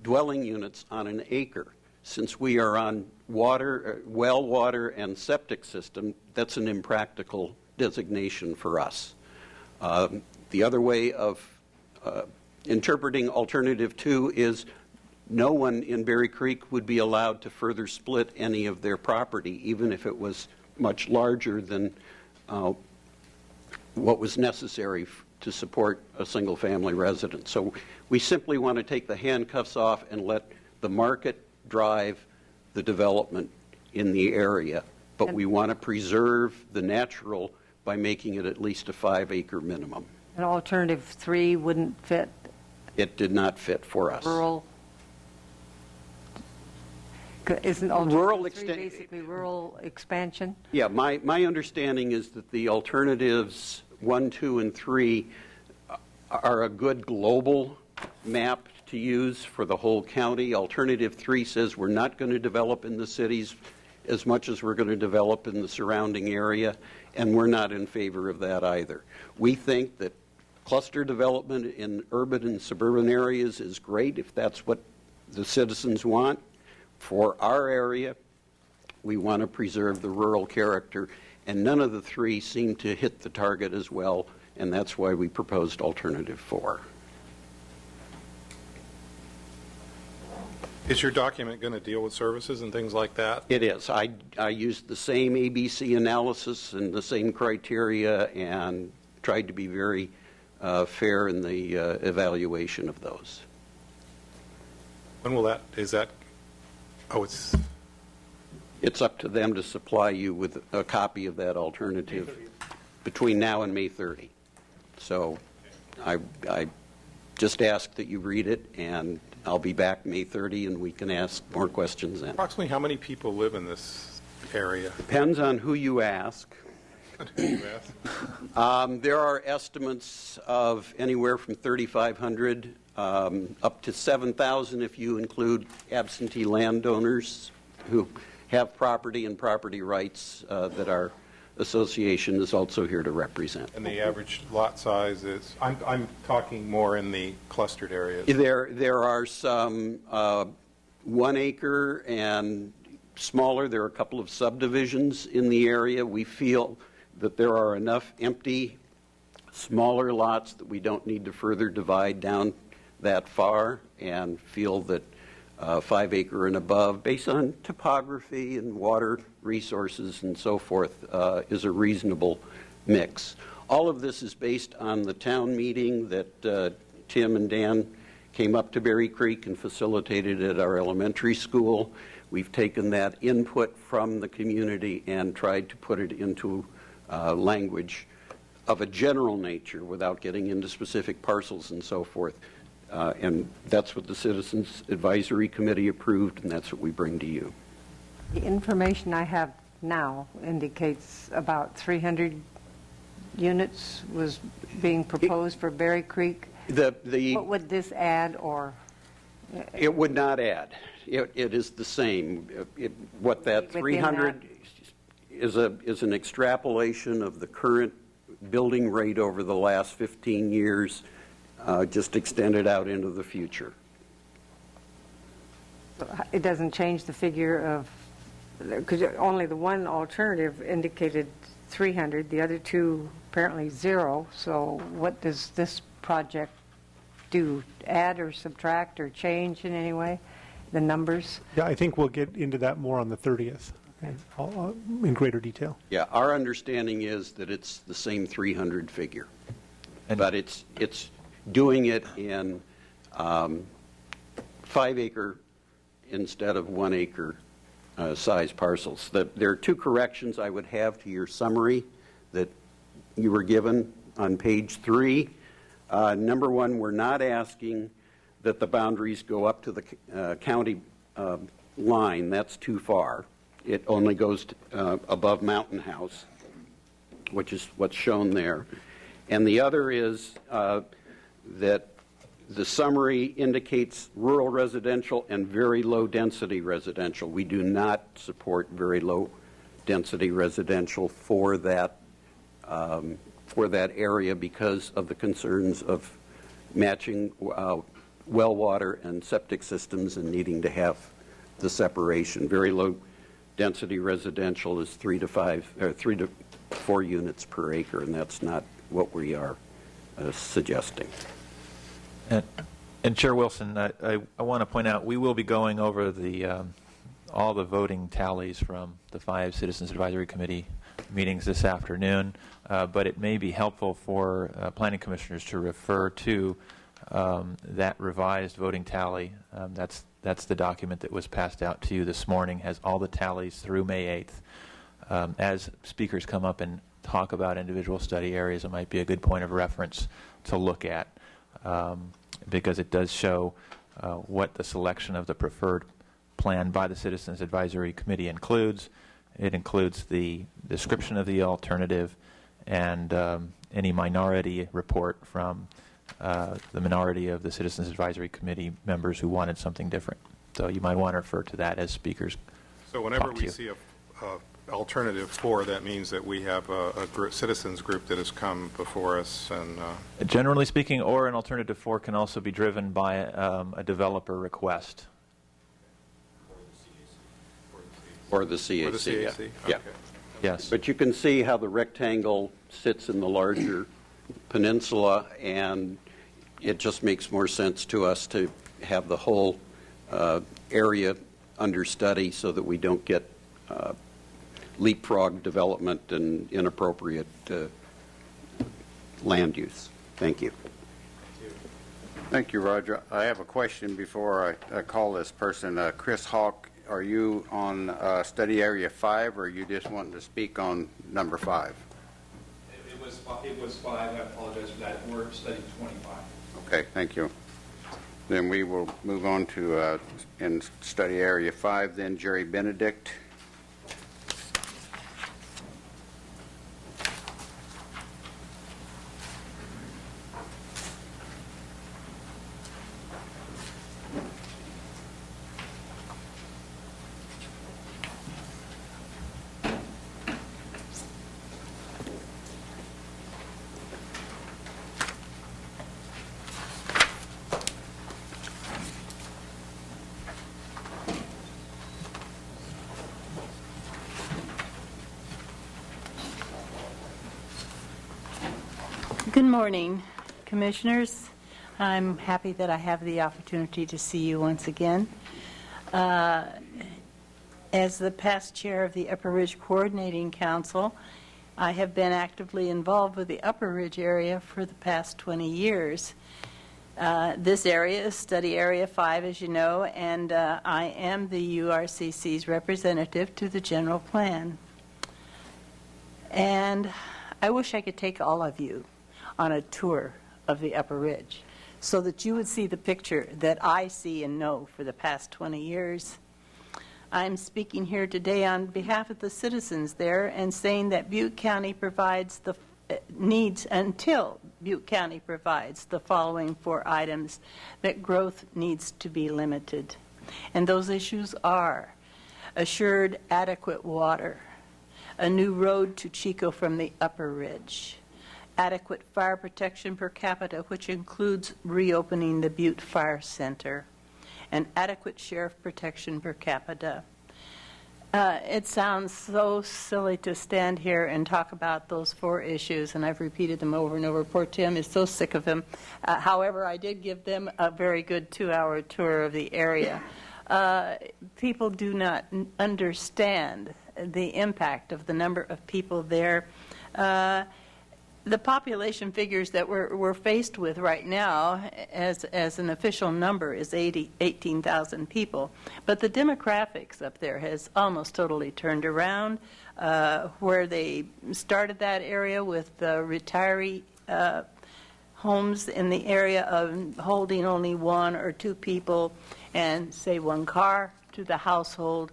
dwelling units on an acre. since we are on water, well water and septic system, that's an impractical designation for us. The other way of interpreting alternative 2 is no one in Berry Creek would be allowed to further split any of their property, even if it was much larger than what was necessary to support a single-family residence. So we simply want to take the handcuffs off and let the market drive the development in the area, but we want to preserve the natural by making it at least a 5-acre minimum. And alternative 3 wouldn't fit It did not fit for us. rural? Isn't alternative 3 basically rural expansion? Yeah, my understanding is that the alternatives 1, 2, and 3 are a good global map to use for the whole county. Alternative 3 says we're not going to develop in the cities as much as we're going to develop in the surrounding area, and we're not in favor of that either. We think that cluster development in urban and suburban areas is great if that's what the citizens want. For our area, we want to preserve the rural character, and none of the 3 seem to hit the target as well, and that's why we proposed alternative 4. Is your document going to deal with services and things like that? It is. I used the same ABC analysis and the same criteria and tried to be very fair in the evaluation of those. When will that, is that, oh, It's up to them to supply you with a copy of that alternative between now and May 30. So I just ask that you read it, and I'll be back May 30, and we can ask more questions then. approximately how many people live in this area? Depends on who you ask. There are estimates of anywhere from 3,500 up to 7,000 if you include absentee landowners who have property and property rights that our association is also here to represent. And the average lot size is, I'm talking more in the clustered areas. There are some 1 acre and smaller. There are a couple of subdivisions in the area. We feel that there are enough empty, smaller lots that we don't need to further divide down that far, and feel that 5 acre and above, based on topography and water resources and so forth, is a reasonable mix. All of this is based on the town meeting that Tim and Dan came up to Berry Creek and facilitated at our elementary school. We've taken that input from the community and tried to put it into language of a general nature without getting into specific parcels and so forth. And that's what the Citizens Advisory Committee approved, and that's what we bring to you. The information I have now indicates about 300 units was being proposed for Berry Creek. What would this add, or? It would not add. It is the same. What that 300 is an extrapolation of the current building rate over the last 15 years, just extended out into the future. It doesn't change the figure of, because only the one alternative indicated 300, the other 2 apparently 0. So what does this project do? Add or subtract or change in any way the numbers? Yeah, I think we'll get into that more on the 30th in greater detail. Yeah, our understanding is that it's the same 300 figure, but it's doing it in 5 acre instead of 1 acre size parcels. There are 2 corrections I would have to your summary that you were given on page 3. Number 1, we're not asking that the boundaries go up to the county line. That's too far. It only goes to, above Mountain House, which is what's shown there. And the other is that the summary indicates rural residential and very low density residential. We do not support very low density residential for that area because of the concerns of matching well water and septic systems and needing to have the separation. Very low density residential is 3 to 4 units per acre, and that's not what we are suggesting. And Chair Wilson, I want to point out we will be going over the all the voting tallies from the 5 Citizens Advisory Committee meetings this afternoon, but it may be helpful for planning commissioners to refer to that revised voting tally. That's the document that was passed out to you this morning, has all the tallies through May 8th. As speakers come up and talk about individual study areas, it might be a good point of reference to look at, because it does show what the selection of the preferred plan by the Citizens Advisory Committee includes. It includes the description of the alternative and any minority report from the minority of the Citizens Advisory Committee members who wanted something different. So you might want to refer to that as speakers. So whenever we see a alternative 4, that means that we have a citizens group that has come before us. And generally speaking, or an alternative 4 can also be driven by a developer request. Or the CAC. Or the CAC? Yeah. Yeah. Okay. Yes. But you can see how the rectangle sits in the larger peninsula, and it just makes more sense to us to have the whole area under study so that we don't get leapfrog development and inappropriate land use. Thank you. Thank you, Roger. I have a question before I call this person. Chris Hawk, are you on study area 5, or are you just wanting to speak on number 5? It was 5. I apologize for that. We're studying 25. Okay, thank you. Then we will move on to in study area 5, then Jerry Benedict. Good morning, Commissioners. I'm happy that I have the opportunity to see you once again. As the past chair of the Upper Ridge Coordinating Council, I have been actively involved with the Upper Ridge area for the past 20 years. This area is Study Area 5, as you know, and I am the URCC's representative to the general plan. And I wish I could take all of you on a tour of the Upper Ridge so that you would see the picture that I see and know for the past 20 years. I'm speaking here today on behalf of the citizens there and saying that Butte County provides the needs until Butte County provides the following 4 items that growth needs to be limited. And those issues are assured adequate water, a new road to Chico from the Upper Ridge, adequate fire protection per capita, which includes reopening the Butte Fire Center, and adequate sheriff protection per capita. It sounds so silly to stand here and talk about those 4 issues, and I've repeated them over and over. Poor Tim is so sick of them. However, I did give them a very good 2-hour tour of the area. People do not understand the impact of the number of people there. The population figures that we're faced with right now as an official number is 18,000 people. But the demographics up there has almost totally turned around. Where they started that area with the retiree homes in the area of holding only 1 or 2 people and, say, 1 car to the household.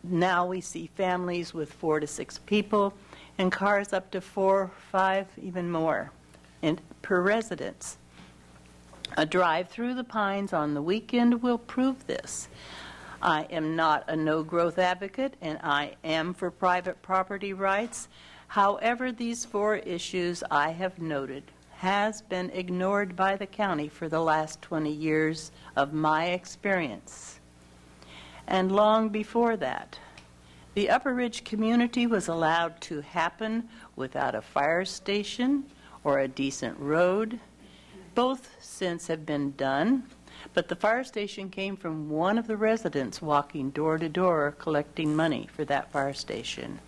Now we see families with 4 to 6 people, and cars up to 4, 5, even more per residence. A drive through the Pines on the weekend will prove this. I am not a no-growth advocate, and I am for private property rights. However, these 4 issues I have noted has been ignored by the county for the last 20 years of my experience. and long before that. The Upper Ridge community was allowed to happen without a fire station or a decent road. Both since have been done, but the fire station came from one of the residents walking door to door collecting money for that fire station.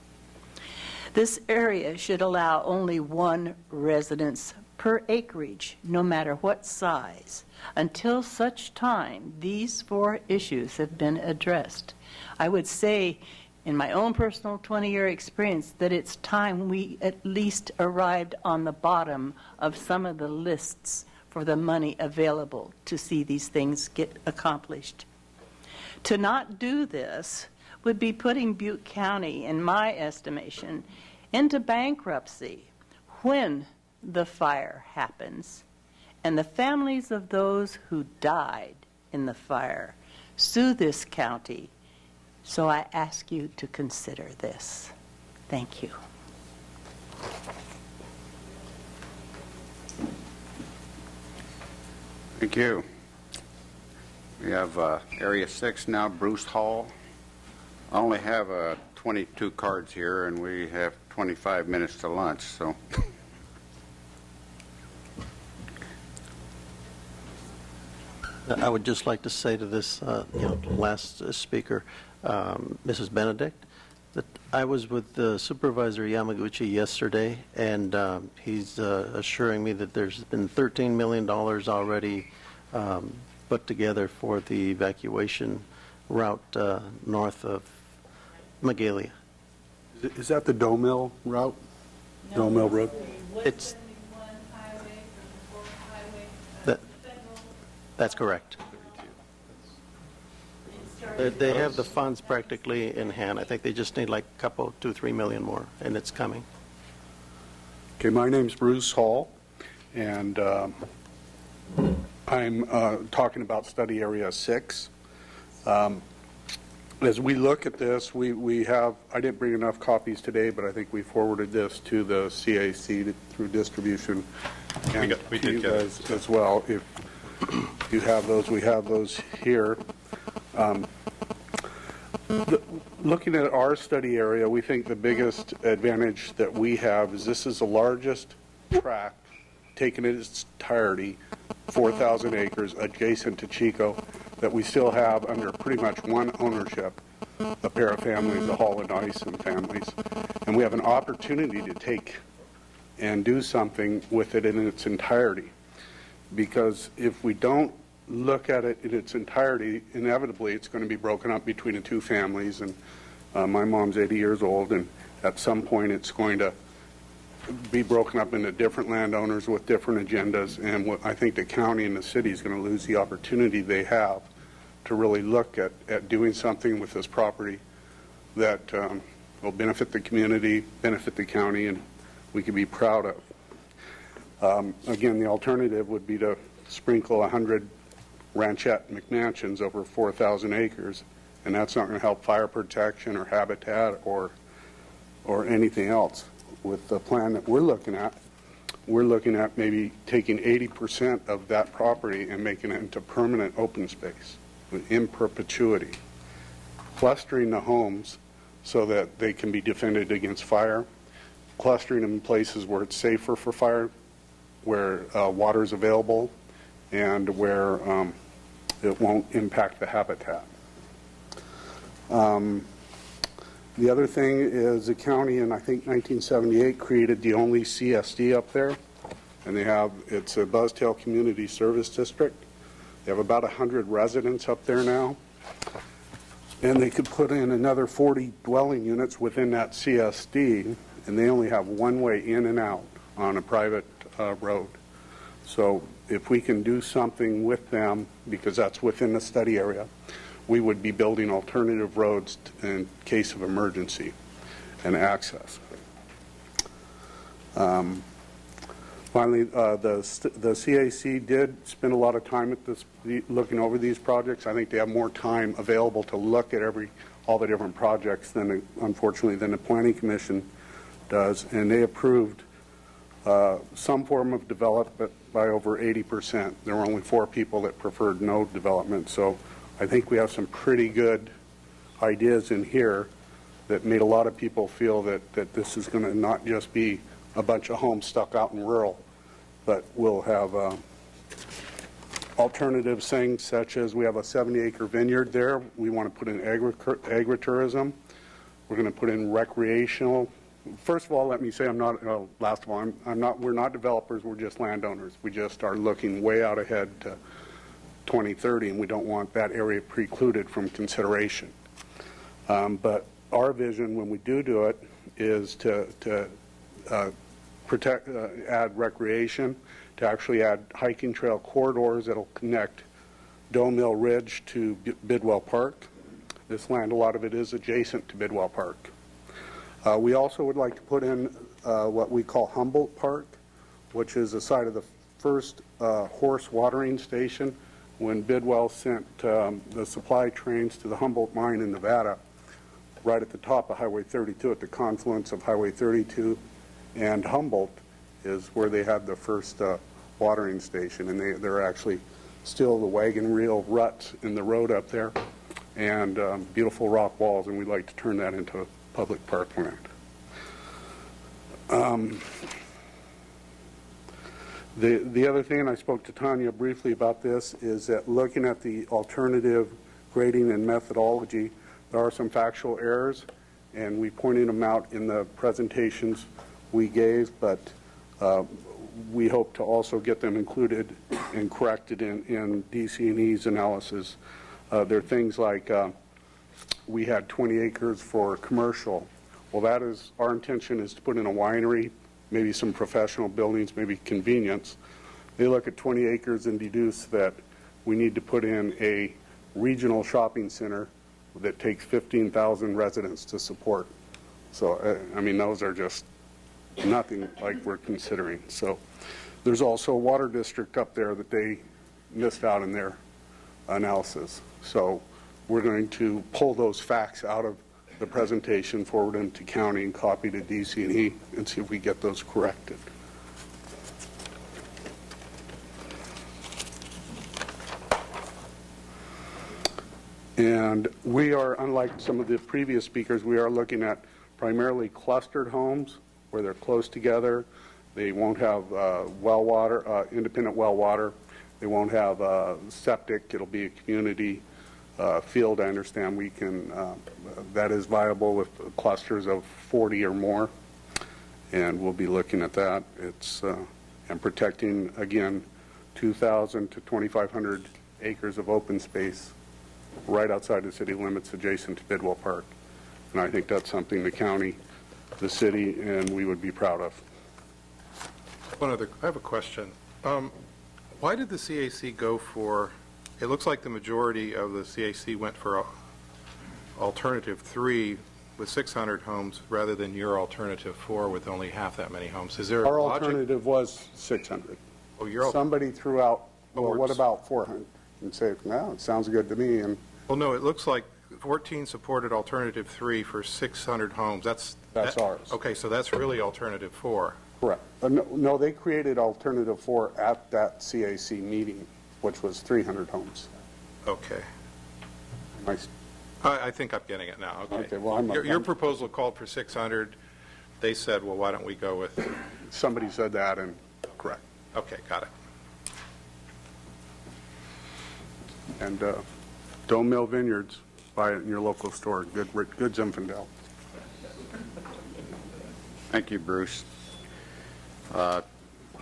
This area should allow only one residence per acreage, no matter what size, until such time these four issues have been addressed. I would say, in my own personal 20-year experience, that it's time we at least arrived on the bottom of some of the lists for the money available to see these things get accomplished. To not do this would be putting Butte County, in my estimation, into bankruptcy when the fire happens and the families of those who died in the fire sue this county. So I ask you to consider this. Thank you. Thank you. We have Area 6 now, Bruce Hall. I only have 22 cards here, and we have 25 minutes to lunch, so. I would just like to say to this last speaker, Mrs. Benedict, that I was with Supervisor Yamaguchi yesterday, and he's assuring me that there's been $13 million already put together for the evacuation route north of Magalia. Is that the Doe Mill route? No, Doe Mill Road? It's that's correct. They have the funds practically in hand. I think they just need like a couple, 2-3 million more, and it's coming. Okay, my name's Bruce Hall, and I'm talking about Study Area 6. As we look at this, we have, I didn't bring enough copies today, but I think we forwarded this to the CAC through distribution, and we to did you get guys as well. If you have those, we have those here. Looking at our study area, we think the biggest advantage that we have is this is the largest tract, taken in its entirety, 4,000 acres adjacent to Chico, that we still have under pretty much one ownership, a pair of families, the Hall and Ison families. And we have an opportunity to take and do something with it in its entirety. Because if we don't look at it in its entirety, inevitably it's going to be broken up between the two families. And my mom's 80 years old, and at some point it's going to be broken up into different landowners with different agendas. And what I think the county and the city is going to lose the opportunity they have to really look at doing something with this property that will benefit the community, benefit the county, and we can be proud of. Again, the alternative would be to sprinkle 100 ranchette McMansions over 4,000 acres, and that's not going to help fire protection or habitat or anything else. With the plan that we're looking at maybe taking 80% of that property and making it into permanent open space in perpetuity, clustering the homes so that they can be defended against fire, clustering them in places where it's safer for fire, where water is available, and where it won't impact the habitat. The other thing is the county in, I think, 1978 created the only CSD up there, and it's a Buzztail Community Service District. They have about 100 residents up there now, and they could put in another 40 dwelling units within that CSD, and they only have one way in and out on a private road. So if we can do something with them, because that's within the study area, we would be building alternative roads in case of emergency and access. Finally, the CAC did spend a lot of time at this, looking over these projects. I think they have more time available to look at all the different projects unfortunately, than the Planning Commission does, and they approved some form of development by over 80%. There were only 4 people that preferred no development, so I think we have some pretty good ideas in here that made a lot of people feel that this is going to not just be a bunch of homes stuck out in rural, but we'll have alternative things such as we have a 70-acre vineyard there. We want to put in agritourism. We're going to put in recreational. First of all, let me say last of all, we're not developers, we're just landowners. We just are looking way out ahead to 2030, and we don't want that area precluded from consideration. But our vision when we do it is to add recreation, to actually add hiking trail corridors that'll connect Dome Mill Ridge to Bidwell Park. This land, a lot of it is adjacent to Bidwell Park. We also would like to put in what we call Humboldt Park, which is the site of the first horse watering station when Bidwell sent the supply trains to the Humboldt mine in Nevada, right at the top of Highway 32, at the confluence of Highway 32 and Humboldt is where they had the first watering station, and they're actually still the wagon wheel ruts in the road up there, and beautiful rock walls, and we'd like to turn that into public parkland. The other thing, and I spoke to Tanya briefly about this, is that looking at the alternative grading and methodology, there are some factual errors, and we pointed them out in the presentations we gave, but we hope to also get them included and corrected in DC&E's analysis. There are things like we had 20 acres for commercial. Well, that is, our intention is to put in a winery, maybe some professional buildings, maybe convenience. They look at 20 acres and deduce that we need to put in a regional shopping center that takes 15,000 residents to support. So, I mean, those are just nothing like we're considering. So there's also a water district up there that they missed out in their analysis. So we're going to pull those facts out of the presentation, forward them to county, and copy to DC&E, and see if we get those corrected. And we are, unlike some of the previous speakers, we are looking at primarily clustered homes where they're close together. They won't have well water, independent well water. They won't have septic. It'll be a community field. I understand we can, that is viable with clusters of 40 or more, and we'll be looking at that. It's and protecting, again, 2,000 to 2,500 acres of open space right outside the city limits adjacent to Bidwell Park. And I think that's something the county, the city, and we would be proud of. I have a question. Why did the CAC go for, it looks like the majority of the CAC went for alternative 3 with 600 homes rather than your alternative 4 with only half that many homes. Is there a logic? Our alternative was 600. Oh, your somebody threw out, well, what about 400? And say, no, it sounds good to me. And well, no, it looks like 14 supported alternative 3 for 600 homes. That's ours. Okay, so that's really alternative 4. Correct. No, they created alternative 4 at that CAC meeting, which was 300 homes. Okay. Nice. I think I'm getting it now. Okay. Well, your proposal called for 600. They said, well, why don't we go with... Somebody said that, and correct. Okay, got it. And Dome Mill Vineyards, buy it in your local store. Good Zinfandel. Thank you, Bruce.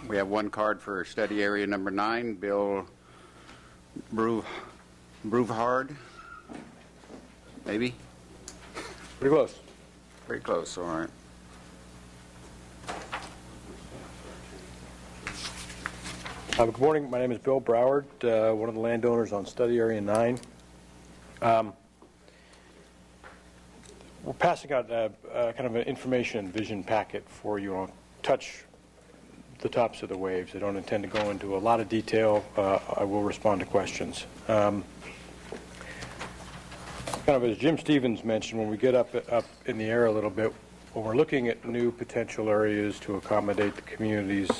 We have one card for study area number 9, Bill Bruvhard. Maybe? Pretty close. Pretty close, all right. Good morning. My name is Bill Broward, one of the landowners on study area 9. We're passing out kind of an information and vision packet for you on touch the tops of the waves. I don't intend to go into a lot of detail. I will respond to questions. Kind of as Jim Stevens mentioned, when we get up in the air a little bit, when we're looking at new potential areas to accommodate the community's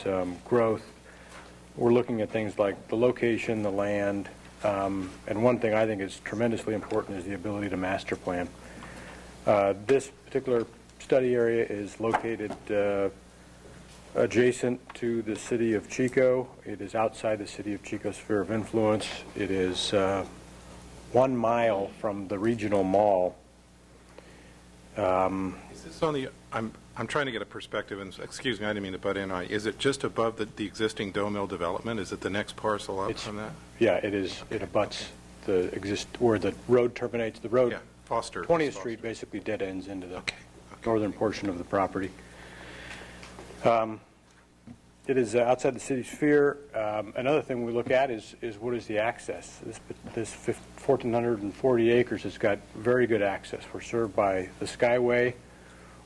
growth, we're looking at things like the location, the land, And one thing I think is tremendously important is the ability to master plan. This particular study area is located adjacent to the city of Chico. It is outside the city of Chico's sphere of influence. It is 1 mile from the regional mall. Is this on the? I'm trying to get a perspective, and excuse me, I didn't mean to butt in on you. Is it just above the existing dough mill development? Is it the next parcel up from that? Yeah, it is. It abuts where the road terminates. The road, yeah, Foster. 20th Street basically dead ends into the northern portion of the property. It is outside the city sphere. Another thing we look at is what is the access. This 1,440 acres has got very good access. We're served by the Skyway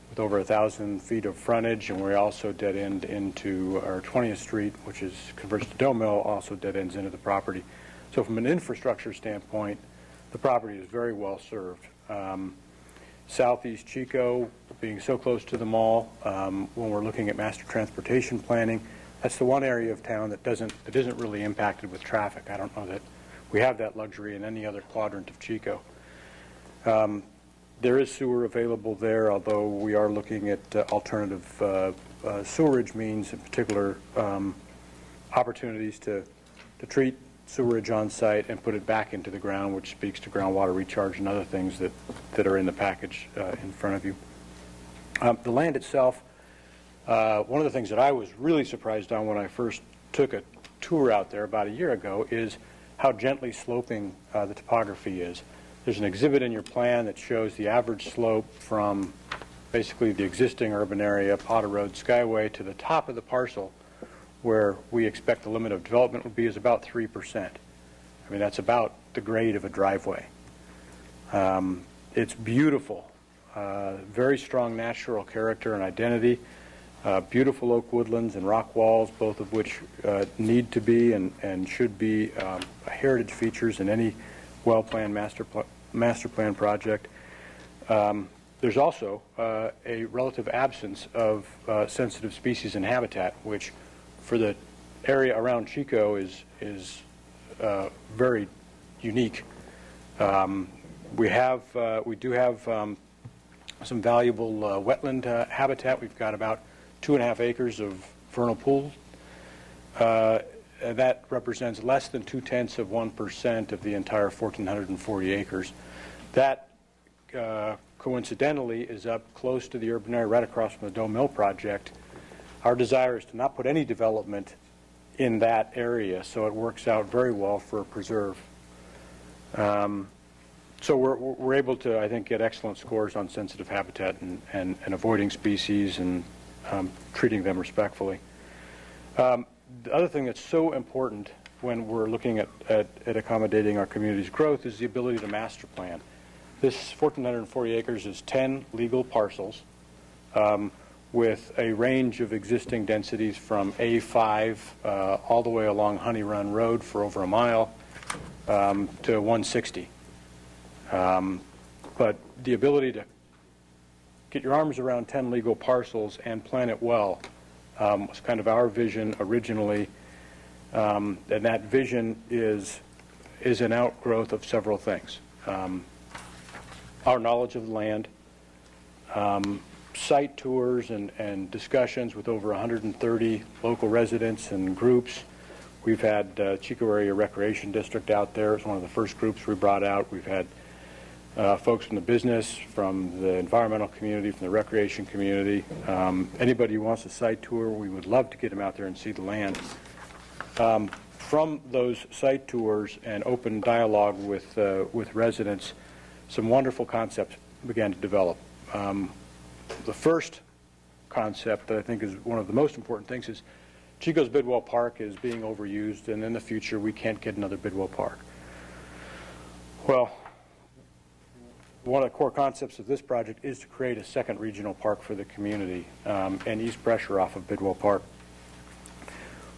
with over 1,000 feet of frontage, and we also dead end into our 20th Street, which is converts to dough mill, also dead ends into the property. So from an infrastructure standpoint, the property is very well served. Southeast Chico, being so close to the mall, when we're looking at master transportation planning, that's the one area of town that isn't really impacted with traffic. I don't know that we have that luxury in any other quadrant of Chico. There is sewer available there, although we are looking at alternative sewerage means, in particular opportunities to treat sewerage on site and put it back into the ground, which speaks to groundwater recharge and other things that are in the package in front of you. The land itself, one of the things that I was really surprised on when I first took a tour out there about a year ago is how gently sloping the topography is. There's an exhibit in your plan that shows the average slope from basically the existing urban area, Potter Road, Skyway, to the top of the parcel, where we expect the limit of development would be is about 3%. I mean, that's about the grade of a driveway. It's beautiful, very strong natural character and identity, beautiful oak woodlands and rock walls, both of which need to be and should be heritage features in any well-planned master plan project. There's also a relative absence of sensitive species and habitat, which for the area around Chico is very unique. We do have some valuable wetland habitat. We've got about 2.5 acres of vernal pools. That represents less than 0.2% of the entire 1,440 acres. That coincidentally is up close to the urban area right across from the Doe Mill project. Our desire is to not put any development in that area, so it works out very well for a preserve. So we're able to, I think, get excellent scores on sensitive habitat and avoiding species and treating them respectfully. The other thing that's so important when we're looking at accommodating our community's growth is the ability to master plan. This 1,440 acres is 10 legal parcels with a range of existing densities from A5 all the way along Honey Run Road for over a mile to 160. But the ability to get your arms around 10 legal parcels and plan it well was kind of our vision originally, and that vision is an outgrowth of several things. Our knowledge of the land, site tours and discussions with over 130 local residents and groups. We've had Chico Area Recreation District out there. It's one of the first groups we brought out. We've had folks from the business, from the environmental community, from the recreation community. Anybody who wants a site tour, we would love to get them out there and see the land. From those site tours and open dialogue with residents, some wonderful concepts began to develop. The first concept that I think is one of the most important things is Chico's Bidwell Park is being overused, and in the future we can't get another Bidwell Park. Well, one of the core concepts of this project is to create a second regional park for the community and ease pressure off of Bidwell Park.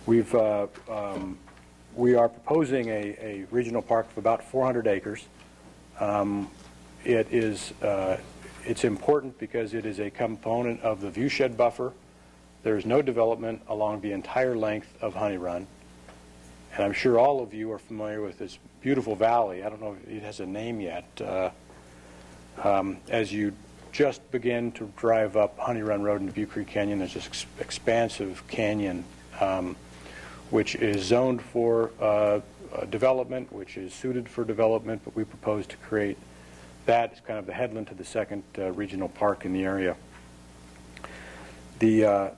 We are proposing a regional park of about 400 acres. It's important because it is a component of the viewshed buffer. There is no development along the entire length of Honey Run. And I'm sure all of you are familiar with this beautiful valley. I don't know if it has a name yet. As you just begin to drive up Honey Run Road into Butte Creek Canyon, there's this expansive canyon which is zoned for development, which is suited for development, but we propose to create that as kind of the headland to the second regional park in the area. The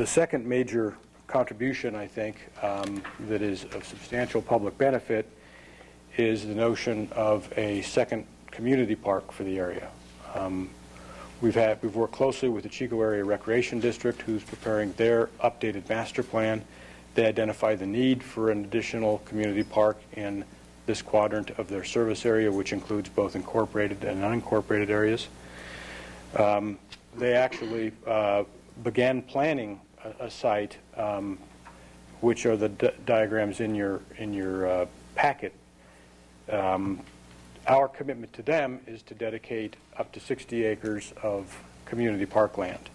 second major contribution, I think, that is of substantial public benefit is the notion of a second community park for the area. We've worked closely with the Chico Area Recreation District, who's preparing their updated master plan. They identify the need for an additional community park in this quadrant of their service area, which includes both incorporated and unincorporated areas. They actually began planning a site, which are the diagrams in your packet. Our commitment to them is to dedicate up to 60 acres of community parkland,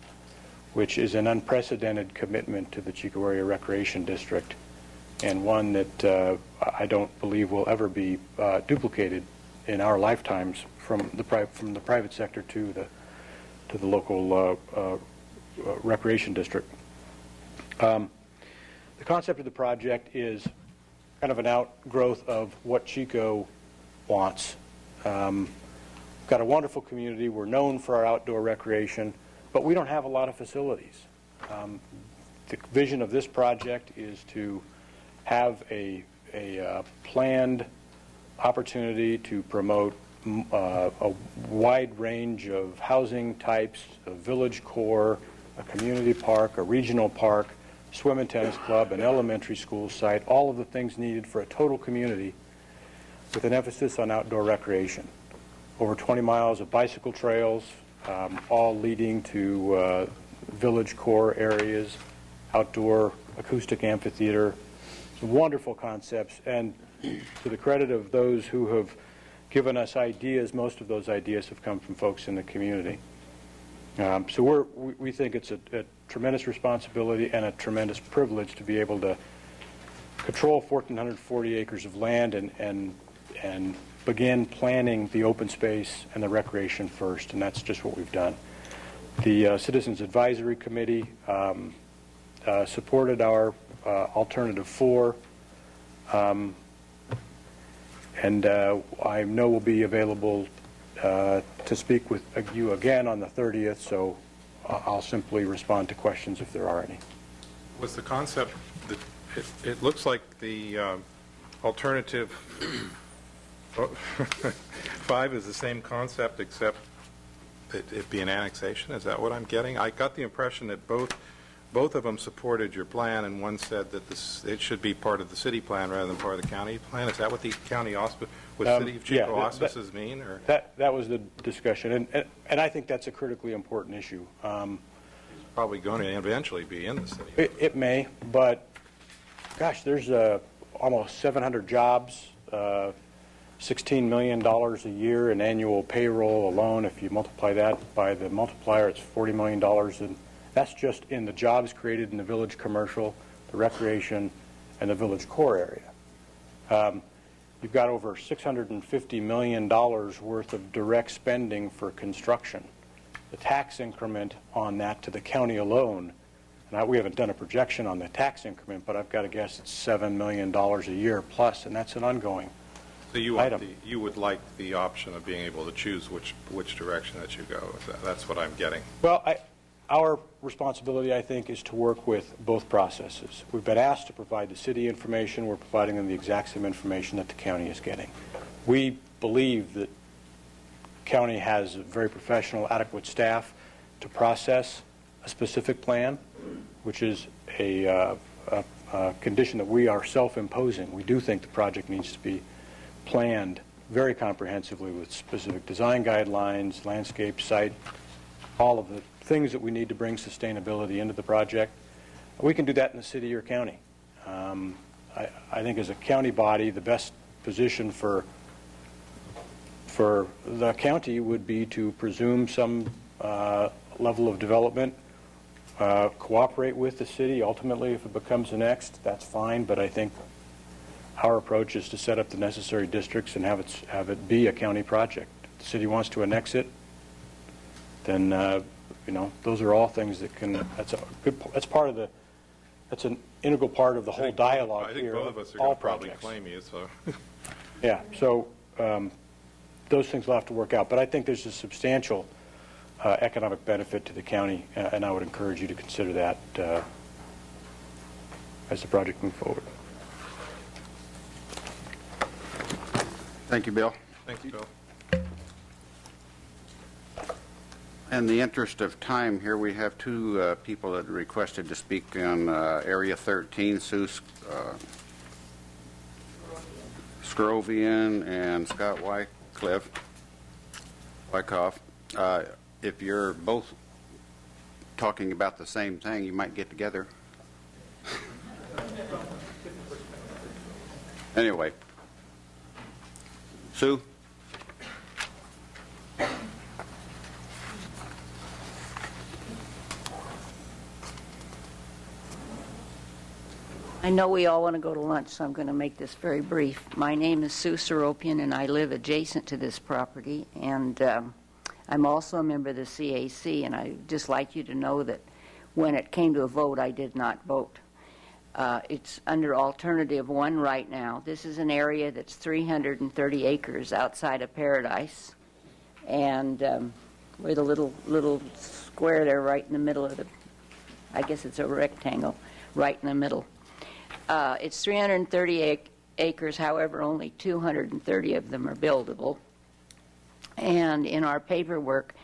which is an unprecedented commitment to the Chico Area Recreation District, and one that I don't believe will ever be duplicated in our lifetimes from the private sector to the local recreation district. The concept of the project is kind of an outgrowth of what Chico wants. We've got a wonderful community. We're known for our outdoor recreation, but we don't have a lot of facilities. The vision of this project is to have a planned opportunity to promote a wide range of housing types, a village core, a community park, a regional park, swim and tennis club, an elementary school site, all of the things needed for a total community with an emphasis on outdoor recreation. Over 20 miles of bicycle trails, all leading to village core areas, outdoor acoustic amphitheater. Some wonderful concepts, and to the credit of those who have given us ideas, most of those ideas have come from folks in the community. So we think it's a tremendous responsibility and a tremendous privilege to be able to control 1,440 acres of land and begin planning the open space and the recreation first, and that's just what we've done. The Citizens Advisory Committee supported our Alternative 4, and I know we'll be available to speak with you again on the 30th, so I'll simply respond to questions if there are any. Was the concept that it looks like the alternative 5 is the same concept, except it be an annexation? Is that what I'm getting? I got the impression that both of them supported your plan, and one said that it should be part of the city plan rather than part of the county plan. Is that what the county City of Chico auspices mean? Or? That was the discussion, and I think that's a critically important issue. It's probably going to eventually be in the city. It may, but gosh, there's almost 700 jobs, $16 million a year in annual payroll alone. If you multiply that by the multiplier, it's $40 million, and that's just in the jobs created in the village commercial, the recreation, and the village core area. You've got over $650 million worth of direct spending for construction. The tax increment on that to the county alone, and we haven't done a projection on the tax increment, but I've got to guess it's $7 million a year plus, and that's an ongoing So you item. You would like the option of being able to choose which direction that you go. That's what I'm getting. Well, our responsibility, I think, is to work with both processes. We've been asked to provide the city information. We're providing them the exact same information that the county is getting. We believe that county has a very professional, adequate staff to process a specific plan, which is a condition that we are self-imposing. We do think the project needs to be planned very comprehensively with specific design guidelines, landscape, site, all of the things that we need to bring sustainability into the project. We can do that in the city or county. I think as a county body, the best position for the county would be to presume some level of development cooperate with the city. Ultimately, if it becomes annexed, that's fine, but I think our approach is to set up the necessary districts and have it be a county project. If the city wants to annex it, then those are all things that can. That's part of the. That's an integral part of the whole dialogue here. I think both of us are all going to probably projects. claim you. So. Yeah. So those things will have to work out, but I think there's a substantial economic benefit to the county, and I would encourage you to consider that as the project moves forward. Thank you, Bill. Thanks, Bill. In the interest of time here, we have two people that requested to speak on Area 13, Sue Scrovian and Scott Wyckoff. If you're both talking about the same thing, you might get together. Anyway, Sue? I know we all want to go to lunch, so I'm going to make this very brief. My name is Sue Seropian, and I live adjacent to this property, and I'm also a member of the CAC, and I'd just like you to know that when it came to a vote, I did not vote. It's under Alternative 1 right now. This is an area that's 330 acres outside of Paradise, and with a little square there right in the middle of the, I guess it's a rectangle, right in the middle. It's 330 acres, however, only 230 of them are buildable. And in our paperwork,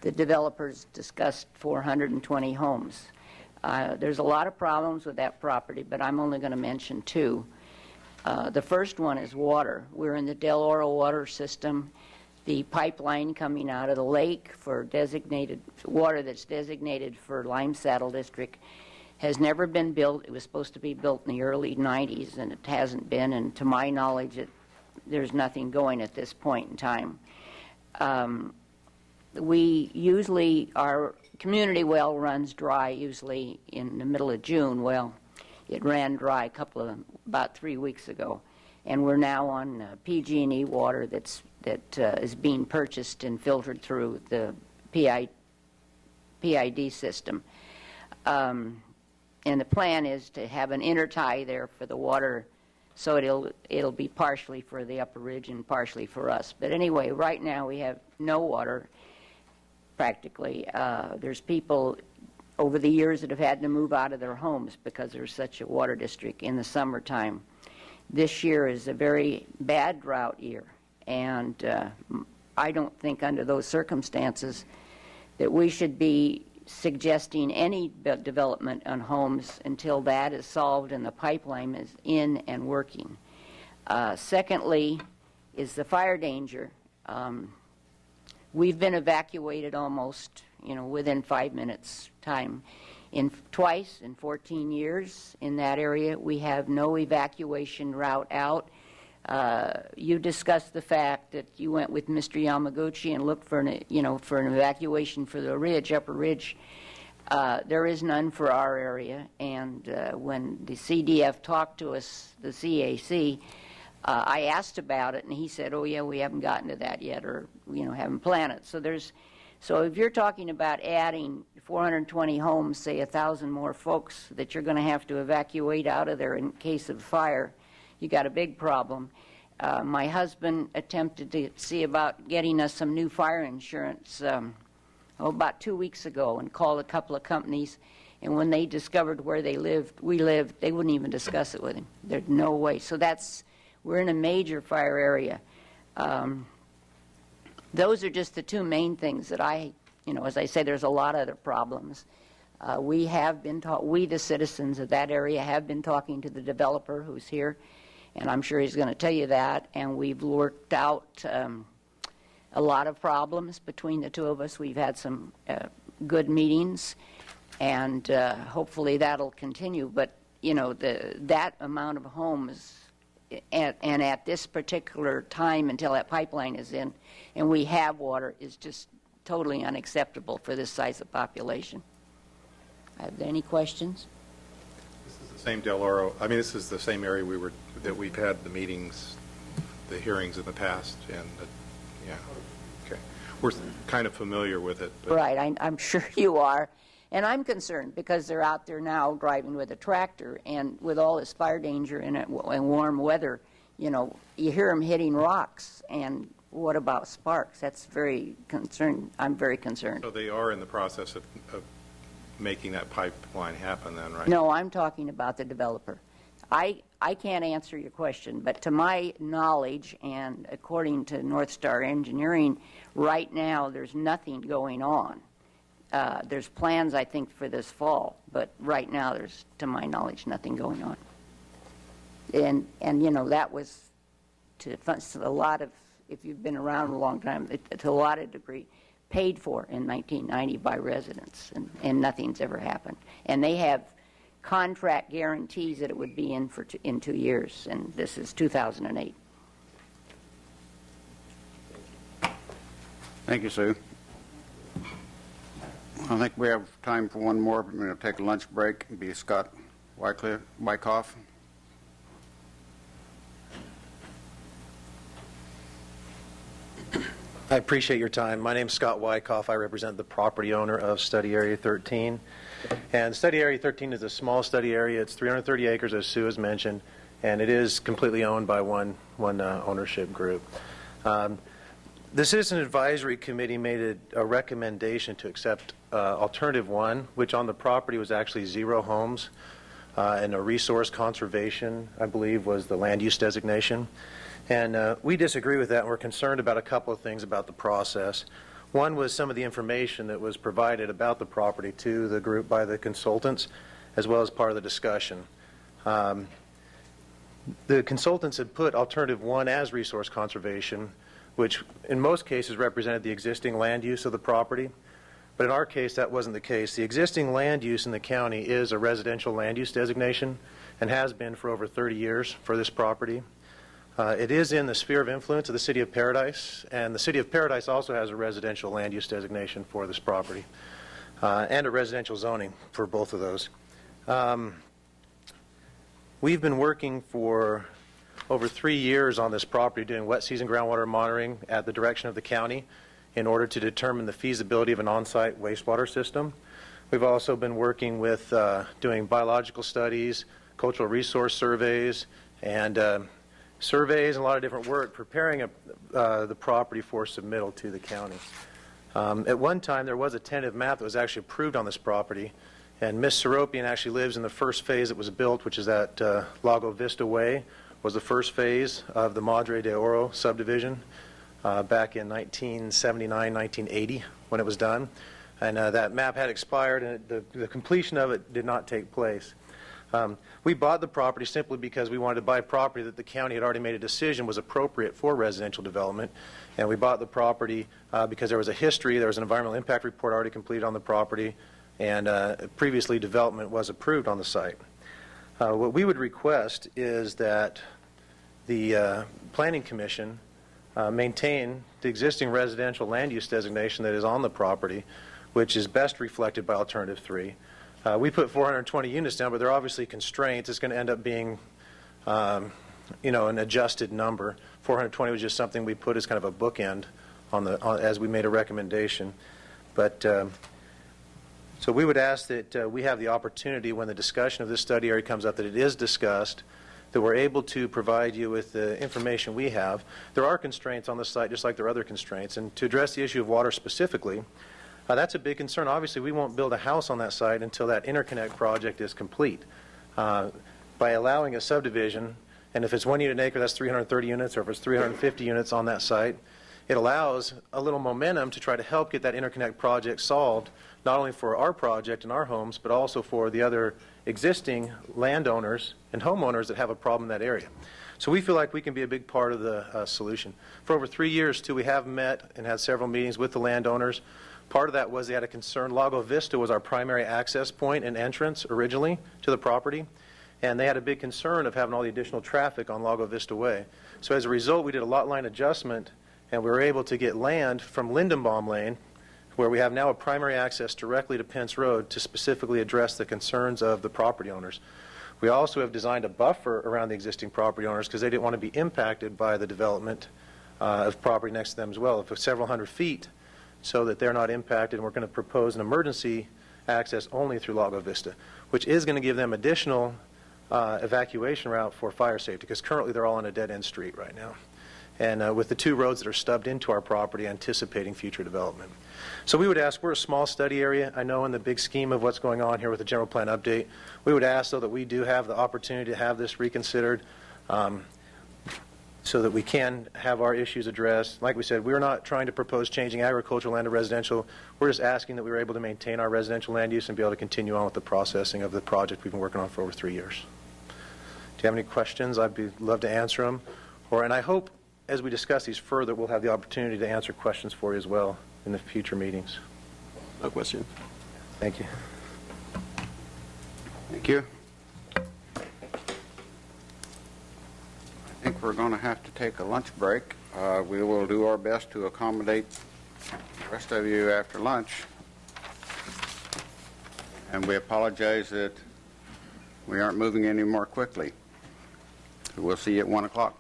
the developers discussed 420 homes. There's a lot of problems with that property, but I'm only going to mention two. The first one is water. We're in the Del Oro water system. The pipeline coming out of the lake for designated water that's designated for Lime Saddle District has never been built. It was supposed to be built in the early 90s, and it hasn't been. And to my knowledge, there's nothing going at this point in time. We usually, our community well runs dry usually in the middle of June. Well, it ran dry about 3 weeks ago, and we're now on PG&E water that is being purchased and filtered through the PID system. And the plan is to have an intertie there for the water, so it'll be partially for the upper ridge and partially for us. But anyway, right now we have no water practically. There's people over the years that have had to move out of their homes because there's such a water district in the summertime. This year is a very bad drought year, and I don't think under those circumstances that we should be suggesting any development on homes until that is solved and the pipeline is in and working. Secondly is the fire danger. We've been evacuated almost, within 5 minutes time. Twice in 14 years in that area, we have no evacuation route out. You discussed the fact that you went with Mr. Yamaguchi and looked for an evacuation for the ridge, upper ridge. There is none for our area, and when the CDF talked to us, the CAC, I asked about it, and he said, "Oh yeah, we haven't gotten to that yet, or haven't planned it." So if you're talking about adding 420 homes, say 1,000 more folks that you're going to have to evacuate out of there in case of fire, you got a big problem. My husband attempted to see about getting us some new fire insurance about 2 weeks ago, and called a couple of companies, and when they discovered where we lived, they wouldn't even discuss it with him. There's no way. So we're in a major fire area. Those are just the two main things that as I say, there's a lot of other problems. We, the citizens of that area, have been talking to the developer who's here, and I'm sure he's going to tell you that, and we've worked out a lot of problems between the two of us. We've had some good meetings, and hopefully that'll continue. But, that amount of homes, and at this particular time until that pipeline is in and we have water, is just totally unacceptable for this size of population. Are there any questions? This is the same Del Oro, I mean, this is the same area that we've had the meetings, the hearings in the past, and, yeah, okay. We're kind of familiar with it. But. Right, I'm sure you are. And I'm concerned because they're out there now driving with a tractor, and with all this fire danger and warm weather, you know, you hear them hitting rocks, and what about sparks? That's very concerned. I'm very concerned. So they are in the process of making that pipeline happen then, right? No, I'm talking about the developer. I can't answer your question, but to my knowledge and according to North Star Engineering, right now there's nothing going on. There's plans, I think, for this fall, but right now there's, to my knowledge, nothing going on. And you know, that was to a lot of, if you've been around a long time, to a lot of degree, paid for in 1990 by residents, and nothing's ever happened. And they have contract guarantees that it would be in for in 2 years, and this is 2008. Thank you, Sue. I think we have time for one more. We're going to take a lunch break. It'll be Scott Wyckoff. I appreciate your time. My name is Scott Wyckoff. I represent the property owner of Study Area 13. And Study Area 13 is a small study area. It's 330 acres, as Sue has mentioned, and it is completely owned by one ownership group. The Citizen Advisory Committee made a recommendation to accept Alternative 1, which on the property was actually 0 homes, and a resource conservation, I believe, was the land use designation. And we disagree with that, and we're concerned about a couple of things about the process. One was some of the information that was provided about the property to the group by the consultants, as well as part of the discussion. The consultants had put Alternative 1 as resource conservation, which in most cases represented the existing land use of the property. But in our case, that wasn't the case. The existing land use in the county is a residential land use designation and has been for over 30 years for this property. It is in the sphere of influence of the City of Paradise, and the City of Paradise also has a residential land use designation for this property, and a residential zoning for both of those. We've been working for over 3 years on this property doing wet season groundwater monitoring at the direction of the county in order to determine the feasibility of an on-site wastewater system. We've also been working with doing biological studies, cultural resource surveys, and surveys and a lot of different work preparing the property for submittal to the county. At one time, there was a tentative map that was actually approved on this property, and Ms. Seropian actually lives in the first phase that was built, which is at Lago Vista Way, was the first phase of the Madre de Oro subdivision back in 1979, 1980 when it was done. And that map had expired, and the completion of it did not take place. We bought the property simply because we wanted to buy property that the county had already made a decision was appropriate for residential development. And we bought the property because there was a history, there was an environmental impact report already completed on the property, and previously development was approved on the site. What we would request is that the Planning Commission maintain the existing residential land use designation that is on the property, which is best reflected by Alternative 3. We put 420 units down, but there are obviously constraints. It's going to end up being, you know, an adjusted number. 420 was just something we put as kind of a bookend as we made a recommendation. But so we would ask that we have the opportunity when the discussion of this study area comes up that it is discussed, that we're able to provide you with the information we have. There are constraints on the site, just like there are other constraints. And to address the issue of water specifically, that's a big concern. Obviously, we won't build a house on that site until that interconnect project is complete. By allowing a subdivision, and if it's 1 unit an acre, that's 330 units, or if it's 350 units on that site, it allows a little momentum to try to help get that interconnect project solved, not only for our project and our homes, but also for the other existing landowners and homeowners that have a problem in that area. So we feel like we can be a big part of the solution. For over 3 years, too, we have met and had several meetings with the landowners. Part of that was they had a concern. Lago Vista was our primary access point and entrance originally to the property, and they had a big concern of having all the additional traffic on Lago Vista Way. So as a result, we did a lot line adjustment, and we were able to get land from Lindenbaum Lane, where we have now a primary access directly to Pence Road to specifically address the concerns of the property owners. We also have designed a buffer around the existing property owners because they didn't want to be impacted by the development of property next to them as well, of several hundred feet, so that they're not impacted. And we're going to propose an emergency access only through Lago Vista, which is going to give them additional evacuation route for fire safety, because currently they're all on a dead-end street right now. And with the two roads that are stubbed into our property, anticipating future development. So we would ask, we're a small study area. I know in the big scheme of what's going on here with the general plan update, we would ask, though, that we do have the opportunity to have this reconsidered so that we can have our issues addressed. Like we said, we're not trying to propose changing agricultural land to residential. We're just asking that we were able to maintain our residential land use and be able to continue on with the processing of the project we've been working on for over 3 years. Do you have any questions? I'd love to answer them. And I hope, as we discuss these further, we'll have the opportunity to answer questions for you as well in the future meetings. No question. Thank you. Thank you. I think we're going to have to take a lunch break. We will do our best to accommodate the rest of you after lunch. And we apologize that we aren't moving any more quickly. We'll see you at 1 o'clock.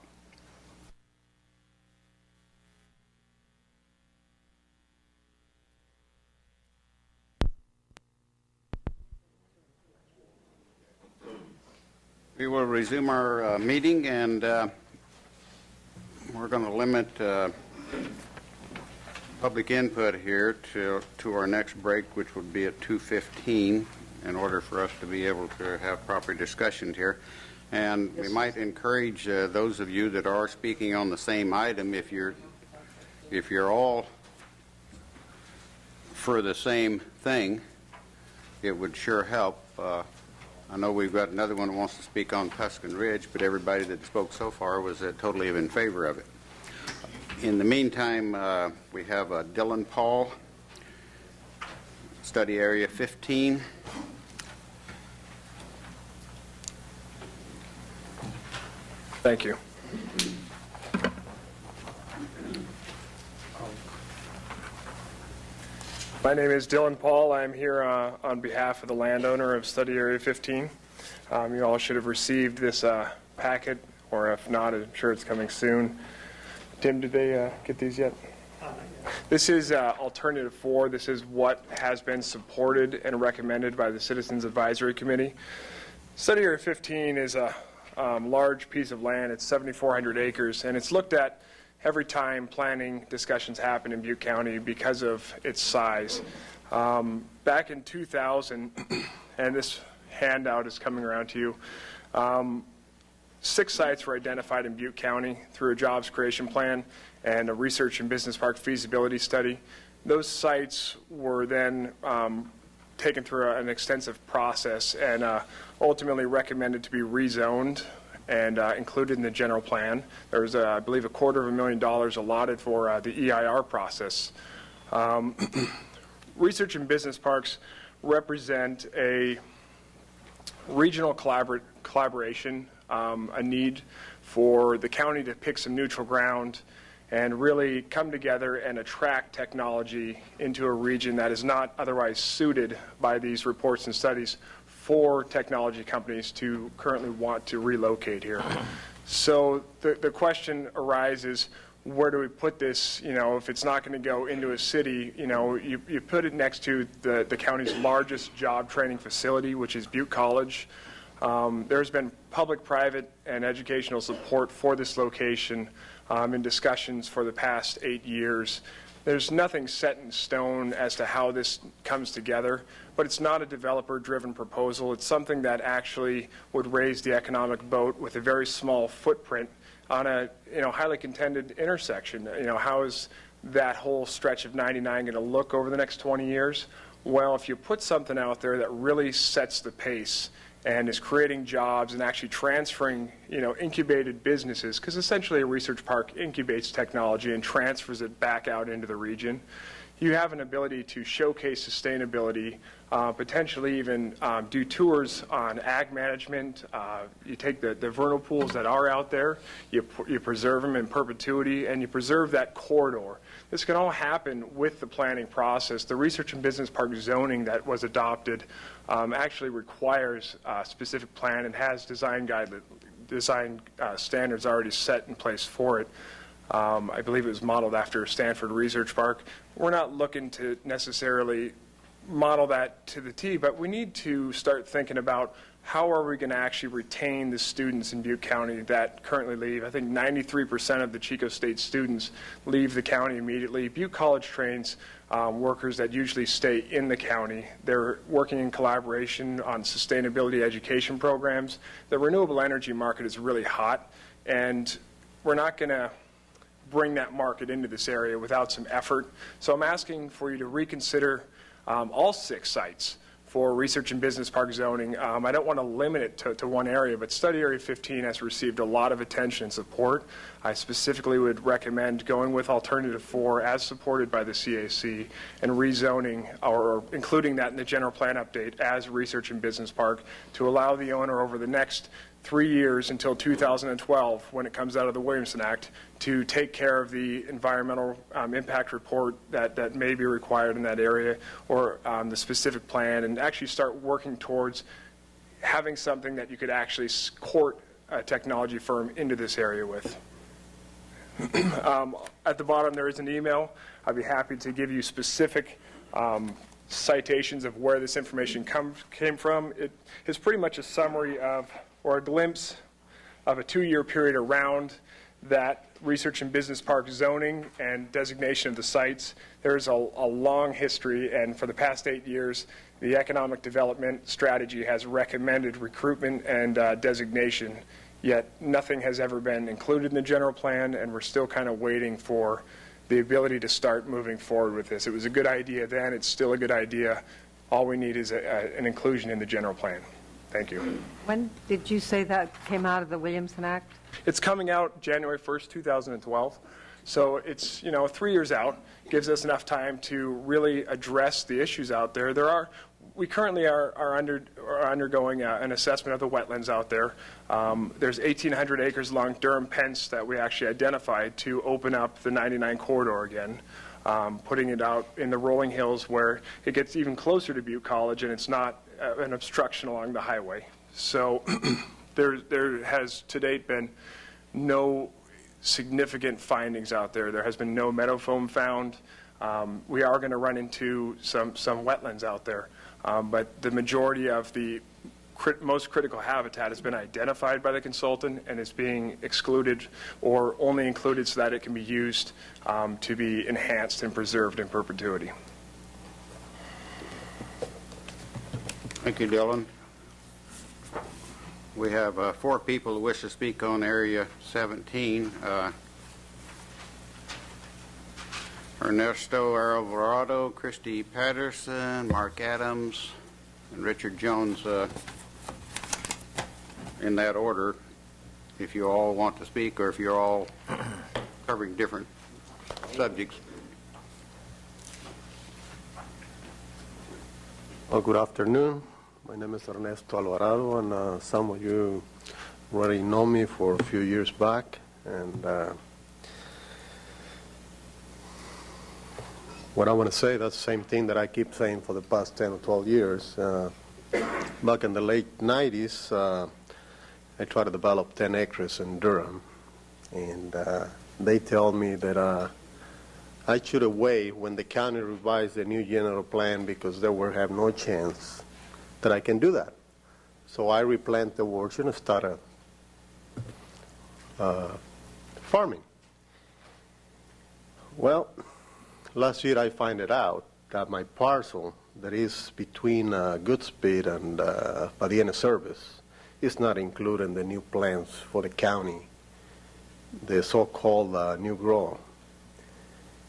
We will resume our meeting, and we're going to limit public input here to our next break, which would be at 2:15, in order for us to be able to have proper discussion here. And we might encourage those of you that are speaking on the same item, if you're all for the same thing, it would sure help. I know we've got another one who wants to speak on Tuscan Ridge, but everybody that spoke so far was totally in favor of it. In the meantime, we have Dylan Paul, Study Area 15. Thank you. My name is Dylan Paul. I'm here on behalf of the landowner of Study Area 15. You all should have received this packet, or if not, I'm sure it's coming soon. Tim, did they get these yet? This is Alternative 4. This is what has been supported and recommended by the Citizens Advisory Committee. Study Area 15 is a large piece of land. It's 7,400 acres, and it's looked at every time planning discussions happen in Butte County because of its size. Back in 2000, and this handout is coming around to you, 6 sites were identified in Butte County through a jobs creation plan and a research and business park feasibility study. Those sites were then taken through an extensive process and ultimately recommended to be rezoned and included in the general plan. There was, I believe, $250,000 allotted for the EIR process. Research and business parks represent a regional collaboration, a need for the county to pick some neutral ground and really come together and attract technology into a region that is not otherwise suited by these reports and studies for technology companies to currently want to relocate here. So the question arises, where do we put this? You know, if it's not going to go into a city, you know, you put it next to the county's largest job training facility, which is Butte College. There's been public, private, and educational support for this location in discussions for the past 8 years. There's nothing set in stone as to how this comes together, but it's not a developer-driven proposal. It's something that actually would raise the economic boat with a very small footprint on a highly contended intersection. How is that whole stretch of 99 going to look over the next 20 years? Well, if you put something out there that really sets the pace and is creating jobs and actually transferring, incubated businesses, because essentially a research park incubates technology and transfers it back out into the region. you have an ability to showcase sustainability, potentially even do tours on ag management. You take the vernal pools that are out there, you preserve them in perpetuity, and you preserve that corridor. This can all happen with the planning process. The research and business park zoning that was adopted actually requires a specific plan and has design standards already set in place for it. I believe it was modeled after Stanford Research Park. We're not looking to necessarily model that to the T, but we need to start thinking about how are we going to actually retain the students in Butte County that currently leave. I think 93% of the Chico State students leave the county immediately. Butte College trains workers that usually stay in the county. They're working in collaboration on sustainability education programs. The renewable energy market is really hot, and we're not going to bring that market into this area without some effort. So I'm asking for you to reconsider all 6 sites for research and business park zoning. I don't want to limit it to one area, but Study Area 15 has received a lot of attention and support. I specifically would recommend going with Alternative 4 as supported by the CAC and rezoning or including that in the general plan update as research and business park to allow the owner over the next 3 years until 2012, when it comes out of the Williamson Act, to take care of the environmental impact report that may be required in that area, or the specific plan, and actually start working towards having something that you could actually court a technology firm into this area with. At the bottom there is an email. I'd be happy to give you specific citations of where this information came from. It is pretty much a summary of, or a glimpse of, a 2-year period around that research and business park zoning and designation of the sites. There's a long history, and for the past 8 years, the economic development strategy has recommended recruitment and designation, yet nothing has ever been included in the general plan, and we're still kind of waiting for the ability to start moving forward with this. It was a good idea then, it's still a good idea. All we need is an inclusion in the general plan. Thank you. When did you say that came out of the Williamson Act? It's coming out January 1st, 2012. So it's, 3 years out. Gives us enough time to really address the issues out there. We currently are undergoing an assessment of the wetlands out there. There's 1,800 acres along Durham-Pence that we actually identified to open up the 99 corridor again. Putting it out in the rolling hills where it gets even closer to Butte College and it's not an obstruction along the highway. So there has to date been no significant findings out there. There has been no meadow foam found. We are going to run into some wetlands out there, but the majority of the most critical habitat has been identified by the consultant and is being excluded or only included so that it can be used to be enhanced and preserved in perpetuity. Thank you, Dylan. We have 4 people who wish to speak on Area 17. Ernesto Alvarado, Christy Patterson, Mark Adams, and Richard Jones, in that order, if you all want to speak or if you're all covering different subjects. Well, good afternoon. My name is Ernesto Alvarado, and some of you already know me for a few years back. And what I want to say, that's the same thing that I keep saying for the past 10 or 12 years. Back in the late 90s, I tried to develop 10 acres in Durham. And they tell me that I should wait when the county revised the new general plan because they will have no chance that I can do that. So I replant the orchard and start farming. Well, last year I find it out that my parcel that is between Goodspeed and Padilla Service is not included in the new plans for the county, the so-called new grow.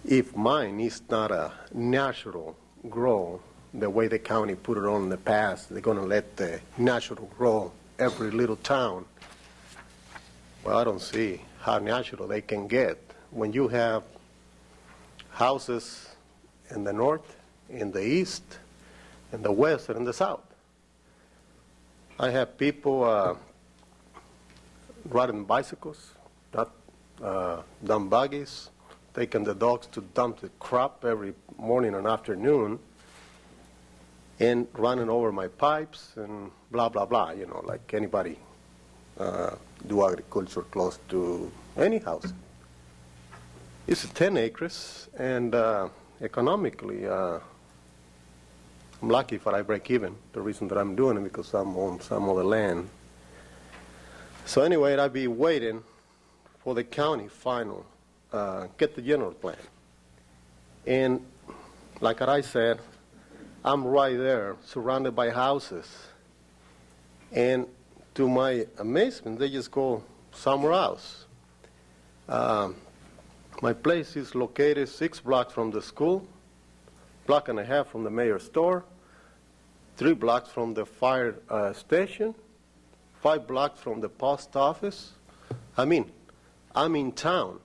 If mine is not a natural grow, the way the county put it on in the past, they're going to let the natural grow every little town. Well, I don't see how natural they can get when you have houses in the north, in the east, in the west, and in the south. I have people riding bicycles, dumb buggies, taking the dogs to dump the crop every morning and afternoon, and running over my pipes and blah, blah, blah, you know, like anybody do agriculture close to any house. It's 10 acres, and economically, I'm lucky if I break even. The reason that I'm doing it because I'm on some of the land. So anyway, I'll be waiting for the county final, get the general plan. And like I said, I'm right there, surrounded by houses. And to my amazement, they just go somewhere else. My place is located 6 blocks from the school, block and a half from the mayor's store, 3 blocks from the fire station, 5 blocks from the post office. I mean, I'm in town.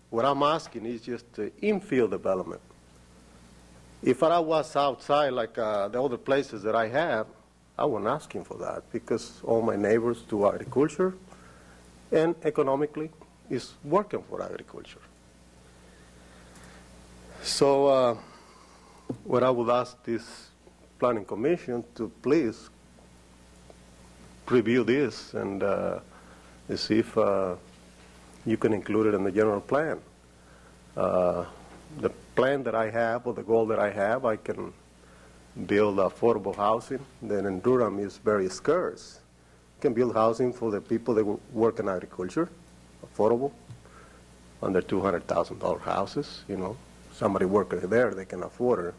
What I'm asking is just infill development. If I was outside like the other places that I have, I wasn't asking for that because all my neighbors do agriculture and economically is working for agriculture. So what I would ask this planning commission to please review this and see if you can include it in the general plan. The plan that I have, or the goal that I have, I can build affordable housing that in Durham is very scarce. You can build housing for the people that work in agriculture, affordable, under $200,000 houses, you know. Somebody working there, they can afford it.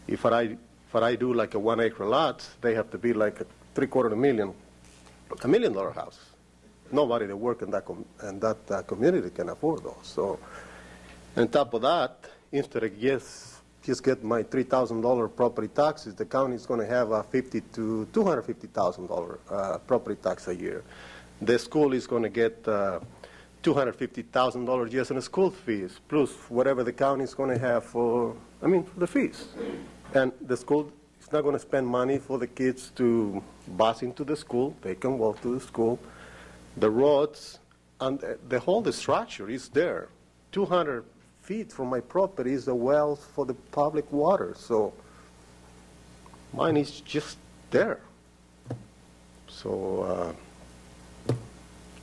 If I do like a 1 acre lot, they have to be like a $750,000, $1 million house. Nobody that work in that community can afford those. So on top of that, instead of just get my $3,000 property taxes, the county is going to have a $50,000 to $250,000 property tax a year. The school is going to get $250,000 just in school fees, plus whatever the county is going to have for the fees. And the school is not going to spend money for the kids to bus into the school. They can walk to the school. The roads and the whole structure is there. 200 feet from my property is the well for the public water. So mine is just there. So,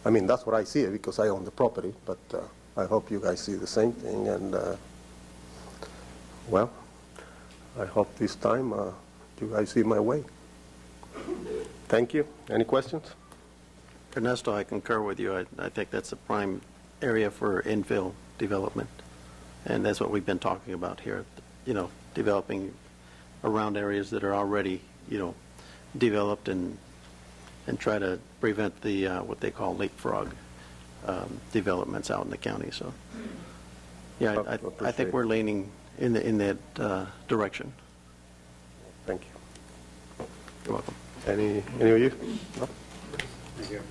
that's what I see because I own the property, but I hope you guys see the same thing. And, well, I hope this time you guys see my way. Thank you. Any questions? Ernesto, I concur with you. I think that's a prime area for infill development. And that's what we've been talking about here, developing around areas that are already, developed and try to prevent the what they call leapfrog developments out in the county. So, yeah, I think we're leaning in that direction. Thank you. You're welcome. Any of you? No? Thank you.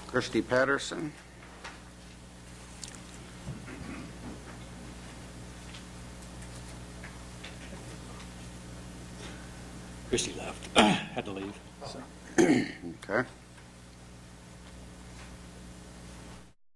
Christy Patterson. Christy left. Had to leave. So. Okay.